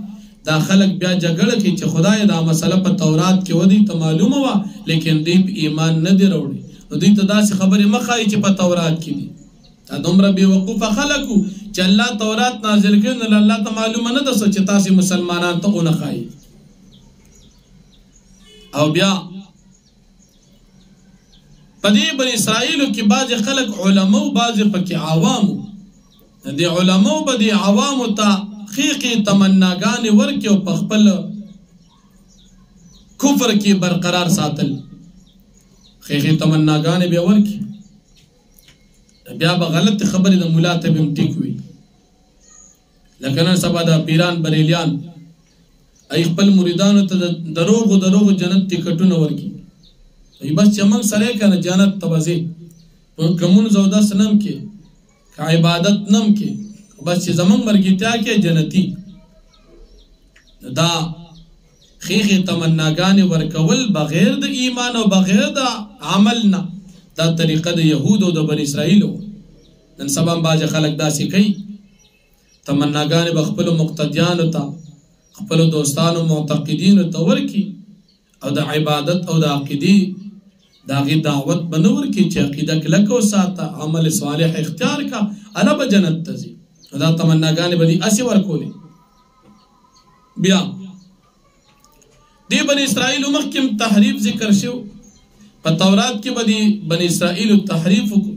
دا خلق بیا جگڑ کی چی خدای دا مسئلہ پا تورات کی ودی تا معلوم ہوا لیکن دی پا ایمان ندی روڑی نو دی تا دا سی خبر مخائی چی پا تورات کی دی تا دمرا بی وقوفا خلقو چی اللہ تورات نازل کرن اللہ تا معلوم ندسو چی تاسی مسلمانان تا اونخائی او بیا پدی بنی اسرائیل کی بعض خلق علماء بعض پکی عوامو دی علماء بدی عوامو تا خیقی تمناگان ورکی و پخپل کفر کی برقرار ساتل خیقی تمناگان بیا ورکی بیا با غلط خبری دا ملاتبیم ٹکوی لکنن سبا دا پیران بریلیان ای خپل مریدانو تا دروغ جنت ٹکٹون ورکی ای بس چمنگ سرے کنا جنت تبازی کمون زودہ سنم کے عبادت نم کے بس چی زمان مرگیتیا کے جنتی دا خیخی تمناگانی ورکول بغیر دا ایمان و بغیر دا عملنا دا طریقہ دا یہود و دا بنی اسرائیل نن سبان باج خلق دا سکئی تمناگانی بخپل مقتدیان تا خپل دوستان و معتقدین تا ورکی او دا عبادت او دا عقیدی دا غی دعوت بنور کی چی عقیدہ کلکو ساتا عمل صالح اختیار کا علا با جنت تزی دا تمناگانی بدی اسی ورکولی بیا دی بنی اسرائیل مخکم تحریف ذکر شو پا تورات کی بدی بنی اسرائیل تحریف کو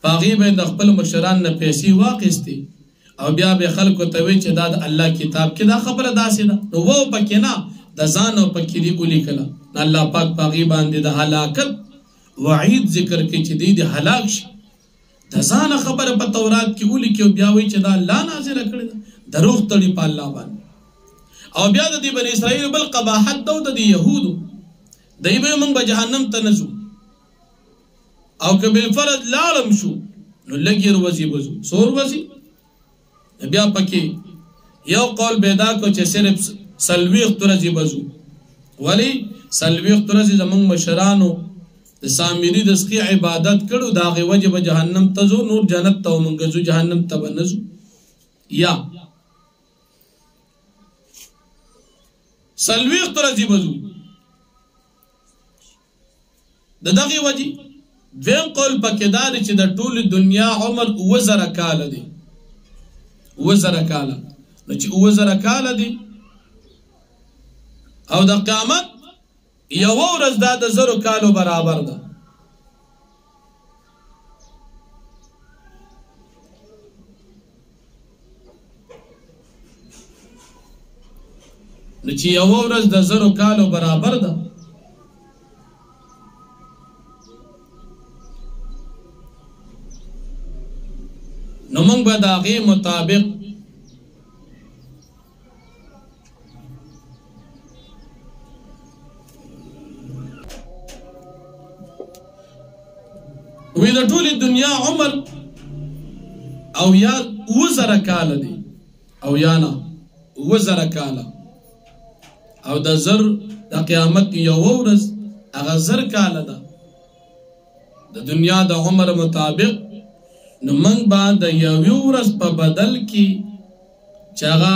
فاغیب اند اخبر مشران نا پیسی واقستی او بیا بے خلقو توی چی دا اللہ کتاب کی دا خبر دا سی دا وہ پکینا دا زانو پکی دی اولی کلا اللہ پاک پاغیبان دی دا حلاکت وعید ذکر کی چی دی حلاک شی دا زان خبر پا تورات کی اولی کیو بیاوی چی دا اللہ نازل کردی دا روح تڑی پا اللہ بان او بیا دا دی بنی اسرائیل بل قباحت دا دی یہودو دا ایبای منگ با جہنم تنزو او که بالفرد لالم شو نو لگی روزی بزو سور وزی بیا پکی یو قول بیدا کو چه صرف سلویخ ترزی بزو ولی سلویخ ترزی زمان مشرانو سامیری دسقی عبادت کرو داغی وجب جہنم تزو نور جنت تاو منگزو جہنم تبا نزو یا سلویخ ترزی بزو داغی وجی دویم قول پاکداری چی در طول دنیا عمر وزر کالا دی وزر کالا نچی وزر کالا دی او دا قیامت یو ورځ دا د زرو کالو برابر ده نو چې یو ورځ د زرو کالو برابر ده نو موږ به د هغې مطابق وی دا طول دنیا عمر او یا وزر کالا دی او یانا وزر کالا او دا زر دا قیامت یو ورځ اغا زر کالا دا دا دنیا دا عمر مطابق نو منگ با دا یوی ورځ پا بدل کی چاگا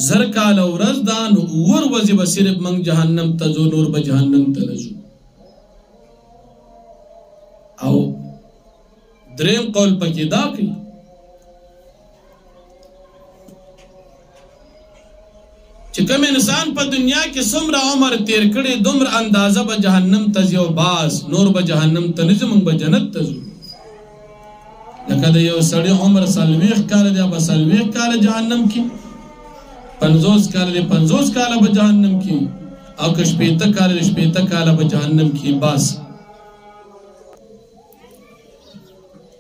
زر کالا ورځ دا نو ور وزی با صرف منگ جہنم تزو نور با جہنم تنزو او دریم قول پکی دا کی چکم انسان پا دنیا کی سمر عمر تیر کڑی دمر اندازہ با جہنم تزیو باز نور با جہنم تنزو منگ با جنت تزو لکہ دا یو سڑی عمر سلویخ کال دیا با سلویخ کال جہنم کی 50 کال دیا 50 کال با جہنم کی او کشپیتا کال دیا شپیتا کال با جہنم کی باز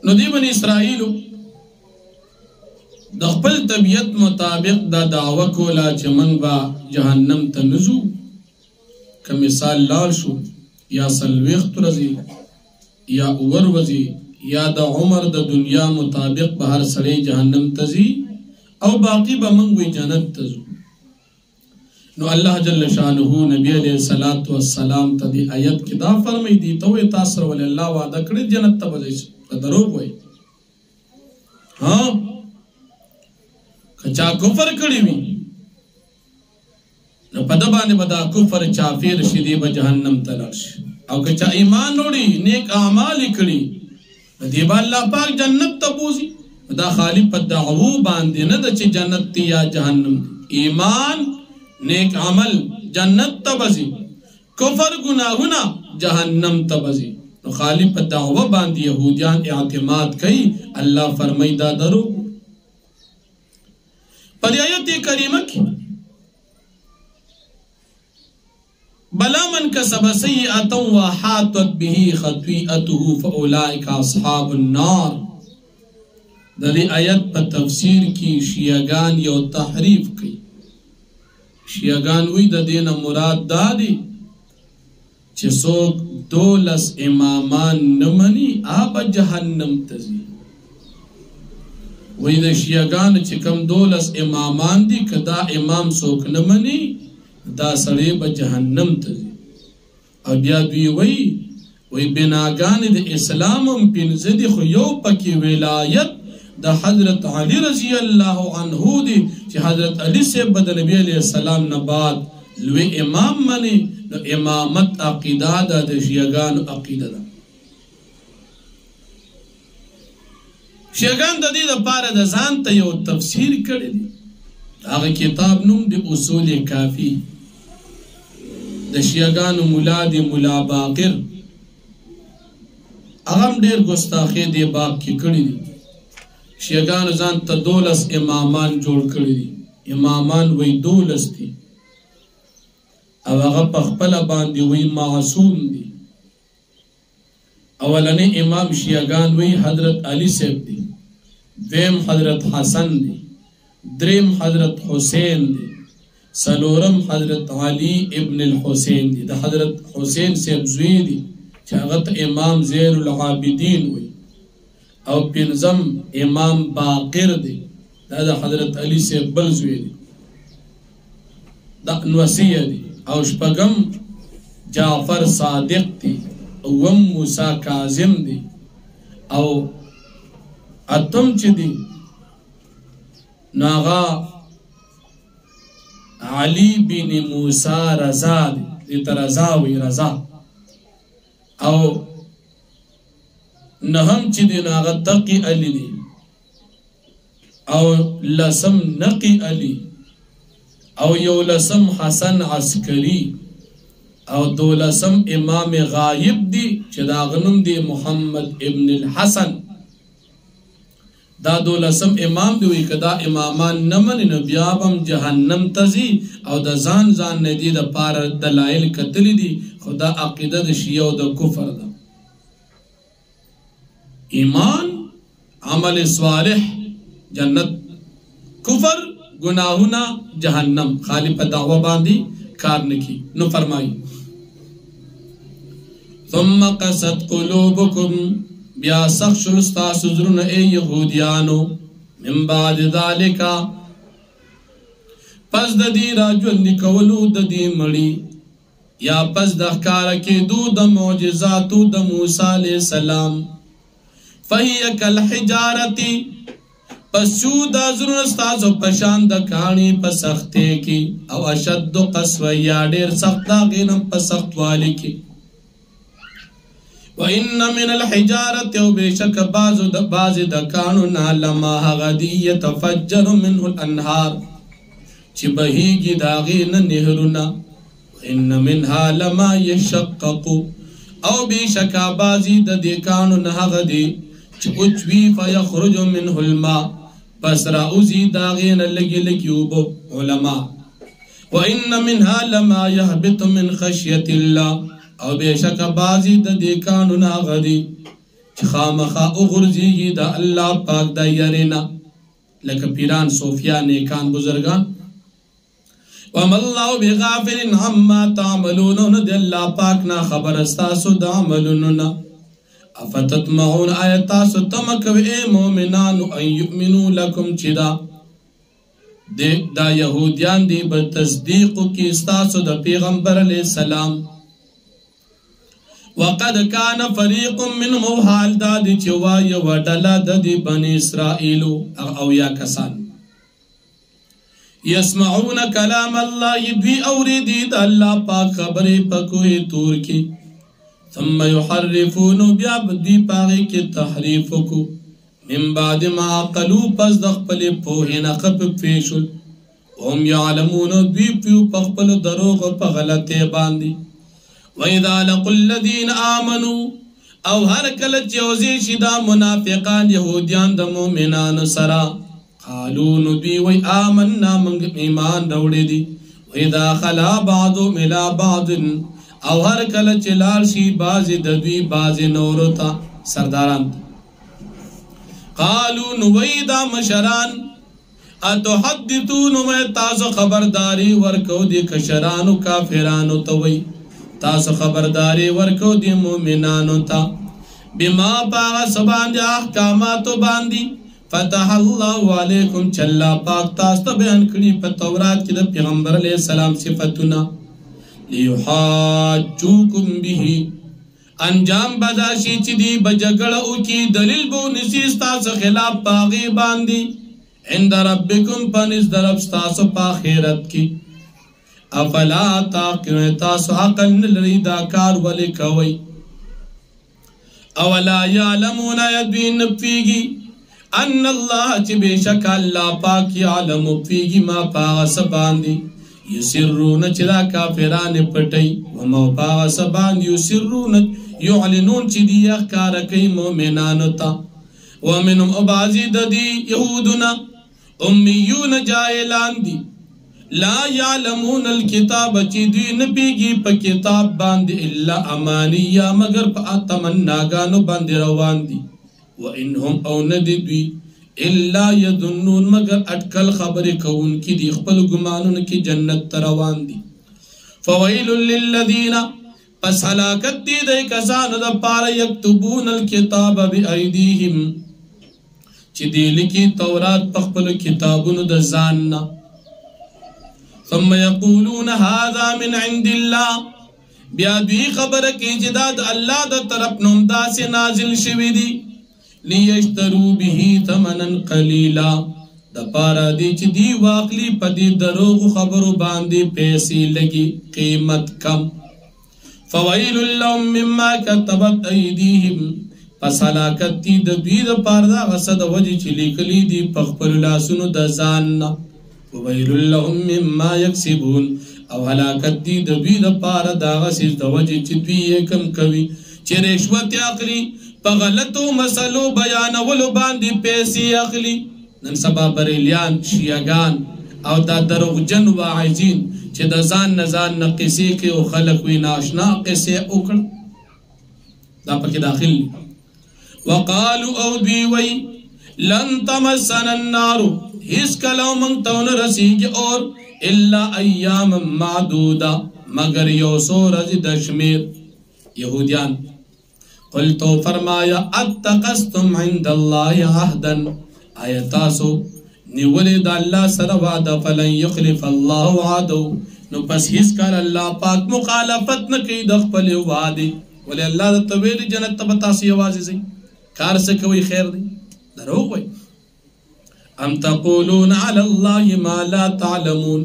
نو دی بنی اسرائیلو دا خپل طبیعت مطابق دا دعوی کولا چه من با جہنم تنزو که مثال لال شو یا سلویخت رزی یا اور وزی یا دا عمر دا دنیا مطابق بہر سڑے جہنم تزی او باقی با منگوی جنت تزو نو اللہ جل شانہو نبی علیہ السلام تا دی آیت کی دا فرمی دی توی تاثر ولی اللہ وعدہ کردی جنت تا بزیش دروغ وای ہاں کچا کفر کڑی وی نو پدبانی بدا کفر چافیر شدی با جہنم تلرش او کچا ایمان روڑی نیک اعمالی کڑی دیبا اللہ پاک جنت تبوزی دا خالی پا دعوو باندی نا چی جنت تی یا جہنم ایمان نیک عمل جنت تبوزی کفر گناہونا جهنم تبزی نو خالی پا دعوه باندی یهودیان اعتماد کئی اللہ فرمائی دا درو پر آیت کریمہ کی بلا من کسب سیئتا وحاطت به خطوئته فاولئک اصحاب النار دلی آیت پا تفسیر کی شیعگان یو تحریف کی شیعگان وی دا دین مراد دادی چه سوک دولس امامان نمانی آبا جہنم تزی وی دا شیعگان چه کم دولس امامان دی کدا امام سوک نمانی دا سڑے با جہنم تزی او بیا دوی وی بناگان دا اسلامم پینزدی خو یو پکی ولایت دا حضرت علی رضی اللہ عنہ دی چی حضرت علی سے بد نبی علیہ السلام نباد لوی امام منی نو امامت عقیدہ دا دا شیعگان عقیدہ دا شیعگان دا دی دا پارا دا زان تا یو تفسیر کردی دی آغا کتاب نوم دی اصول کافی دا شیعگان ملا دی ملا باقر اغم دیر گستاخی دی باق کی کردی دی شیعگان زان تا دولس امامان جوڑ کردی دی امامان وی دولس دی او اغا پخپل باندی وی معصوم دی اولانی امام شیعگان وی حضرت علی صاحب دی دویم حضرت حسن دی دریم حضرت حسین دی سلورم حضرت علی ابن الحسین دی دا حضرت حسین صاحب زوی دی چاگت امام زیر العابدین وی او پنزم امام باقر دی دا حضرت علی صاحب بل زوی دی دا نوسیہ دی او شپگم جعفر صادق دی اوم موسیٰ کاظم دی او اتم چی دی ناغا علی بن موسیٰ رضا دی دیتا رضا وی رضا او نهم چی دی ناغا تقی علی دی او لسم نقی علی او یو لسم حسن عسکری او دو لسم امام غائب دی چی دا غنم دی محمد ابن الحسن دا دو لسم امام دیوی که دا امامان نمن نبیابم جہنم تزی او دا زان ندی دا پار دلائل کتلی دی خدا عقیدہ دا شیعہ و دا کفر دا ایمان عمل صالح جنت کفر گناہونا جہنم خالی پا دعوہ باندی کارنکی نو فرمائی ثم قست قلوبکم بیا سخت شلستا سزرن اے یہودیانو من بعد ذالکا پس دا دی راجون نکولو دا دی مڑی یا پس دا اخکارکی دو دا معجزاتو دا موسیٰ علیہ السلام فہی کل حجارتی پس چو دا زرن استازو پشان دا کانی پس سختے کی او اشد قصوی یا دیر سخت دا غینم پس سخت والی کی وَإِنَّ مِنَ الْحِجَارَةِ وَبِشَكَ بَعْضِ دَكَانُنَا لَمَا هَغَدِي يَتَفَجَّرُ مِنْهُ الْأَنْهَارِ چی بہیگی داغین نہرنا وَإِنَّ مِنْهَا لَمَا يَشَقَّقُ او بِشَكَ بَعْضِ دَكَانُنَا هَغَدِي چی اچوی فَيَخْرُجُ مِنْهُ الْمَا پس رأوزی داغین لگی لگیوبو علماء وَإِنَّ مِنْهَا لَمَا يَحْبِتُ مِنْ خَشْيَةِ اللَّهِ او بیشک بازی دا دیکانونا غدی چی خامخا اغرزیگی دا اللہ پاک دا یرینا لکہ پیران صوفیاء نیکان بزرگان وَمَا اللَّهُ بِغَافِرٍ عَمَّا تَعْمَلُونَ دی اللہ پاکنا خبر استاسو دا عملوننا افتتمعون آیتاسو تمکو اے مومنانو ان یؤمنو لکم چی دا یہودیان دی بتصدیقو کی استاسو دا پیغمبر علیہ السلام وقد كان فريق منهم حال دادی چوا یو ډلا د بنی اسرائیلو او یا کسان يسمعون كلام الله دوی اوریدی د الله پاک خبرې پکوې تور کی ثم يحرفون بیا بدی پاغي کی تحریف کو من بعد ما عقلوا پس د خپل په نه خپ فیشل هم يعلمون دوی په خپل دروغ په غلطه باندې وَإِذَا لَقُوا الَّذِينَ آمَنُوا او هر کله چې اوځي شي دا منافقان يهوديان د مؤمنانو سره قالو نو دوی وای آمنا موږ ایمان راوړی دي وإذا خلا بعضهم إلى بعض او هر کله چې لار شي بعضې د دوی بعضې نورو ته سرداران قالو نو وای دا مشران اتحدثون میں تاسو خبرداری ورکو دی کشرانو کافرانو ته وای تاسو خبرداری ورکو دی مومنانو تا بما پاغا سبان دی احکاماتو باندی فتح اللہ علیکم چلا پاک تاستا بیان کری پا تورات کی دا پیغمبر علیہ السلام صفتنا لیحاجوکم بیہی انجام بداشی چی دی بجگڑا کی دلیل بو نسیستا سا خلاف پاغی باندی عند ربکم پنس درب ستاسو پا خیرت کی افلا تاقیون تاسو عقل نلری دا کار ولی کوئی اولا یعلمون یدوین نبفیگی ان اللہ چی بے شک اللہ پاک یعلم فیگی ما پاغ سباندی یسرون چرا کافران پٹی وما پاغ سباندی یسرون یعلنون چی دی اخکارکی مومنانو تا ومنهم ابازی دی یهودنا امیون جائلان دی لا یعلمون الکتاب چی دوی نپیگی پا کتاب باندی الا امانیہ مگر پا تمناگانو باندی روان دی وَإِنْهُمْ او ندی دوی الا یدنون مگر اٹکل خبر کون کی دی خپل گمانون کی جنت تروان دی فویل للذین پس حلاکت دی دی کسان دا پارا یکتبون الکتاب بی ایدیہم چی دی لکی تورات پخپل کتابون دا زاننا ثم يقولون هذا من عند الله بیا دوی خبر کی جداد اللہ دا طرف نمدا سے نازل شوی دی لیشترو به ثمنا قلیلا دا پارا دی چی دی واقلی پا دی دروغ خبرو باندی پیسی لگی قیمت کم فویل اللہم مما کتبت ایدیہم پس حلاکت دی دوی دا پار دا غصد وجی چلی کلی دی پخپر لاسونو دا زاننا وَوَيْلُ لَهُمْ مِمَّا يَكْسِبُونَ او حلاکت دی دوی دا پارا داغا سیز دا وجه چی دوی یکم کوي چی رشوت اخلی پا غلطو مسلو بیانولو باندی پیسی اخلی نن سبا بریلیان شیعگان او دا دروغ جن واعجین چی دا زان نزان نقصی کے او خلق وی ناشنا قصی اکڑ دا پاکی داخل لی وقالو او دوی وی لن تمسن النارو اس کلو منگتون رسیگی اور الا ایام معدودا مگر یوسو رزی دشمیر یہودیان قلتو فرمایا اتقستم عند اللہ عہدا آیتاسو نیولی دا اللہ سر وعدا فلن یخلف اللہ وعدو نو پس اس کل اللہ پاک مخالفت نکی دخپل وعدی ولی اللہ دا طویل جنت تبتاسی آوازی زی کار سکوی خیر دی دروغ وی ام تقولون علی اللہ ما لا تعلمون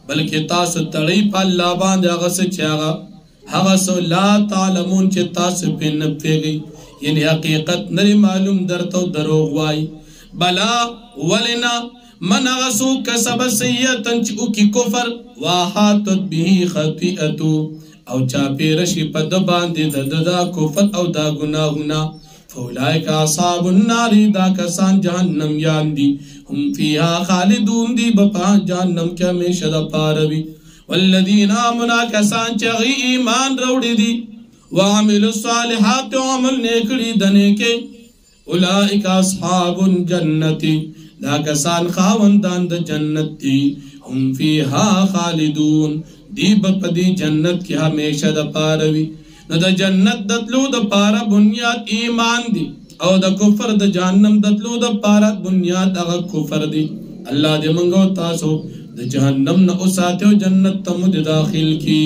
بلکہ تاسو تڑی پا اللہ باندے اغس چاگا اغسو لا تعلمون چی تاسو پی نپی گئی یعنی حقیقت نری معلوم درتو دروغ وائی بلا ولنا من اغسو کسب سیئتن چی اکی کفر واحاتت بھی خطیئتو او چاپی رشی پا دباندی دا کفر او دا گناہنا فولائک اصحاب النار دا کسان جہنم یاندی ہم فیہا خالدون دی بپا جہنم کیا میشد پاروی والذین آمنا کسان چغی ایمان روڑی دی وعمل الصالحات وعمل نیکڑی دنے کے اولائک اصحاب الجنتی دا کسان خاوندان دا جنت دی ہم فیہا خالدون دی بپا دی جنت کی ہمیشہ دا پاروی نو دا جنت دتلو دا پارا بنیاد ایمان دی او دا کفر دا جہنم دتلو دا پارا بنیاد اغا کفر دی اللہ دے منگو تاسو دا جہنم نا اساتے و جنت تمد داخل کی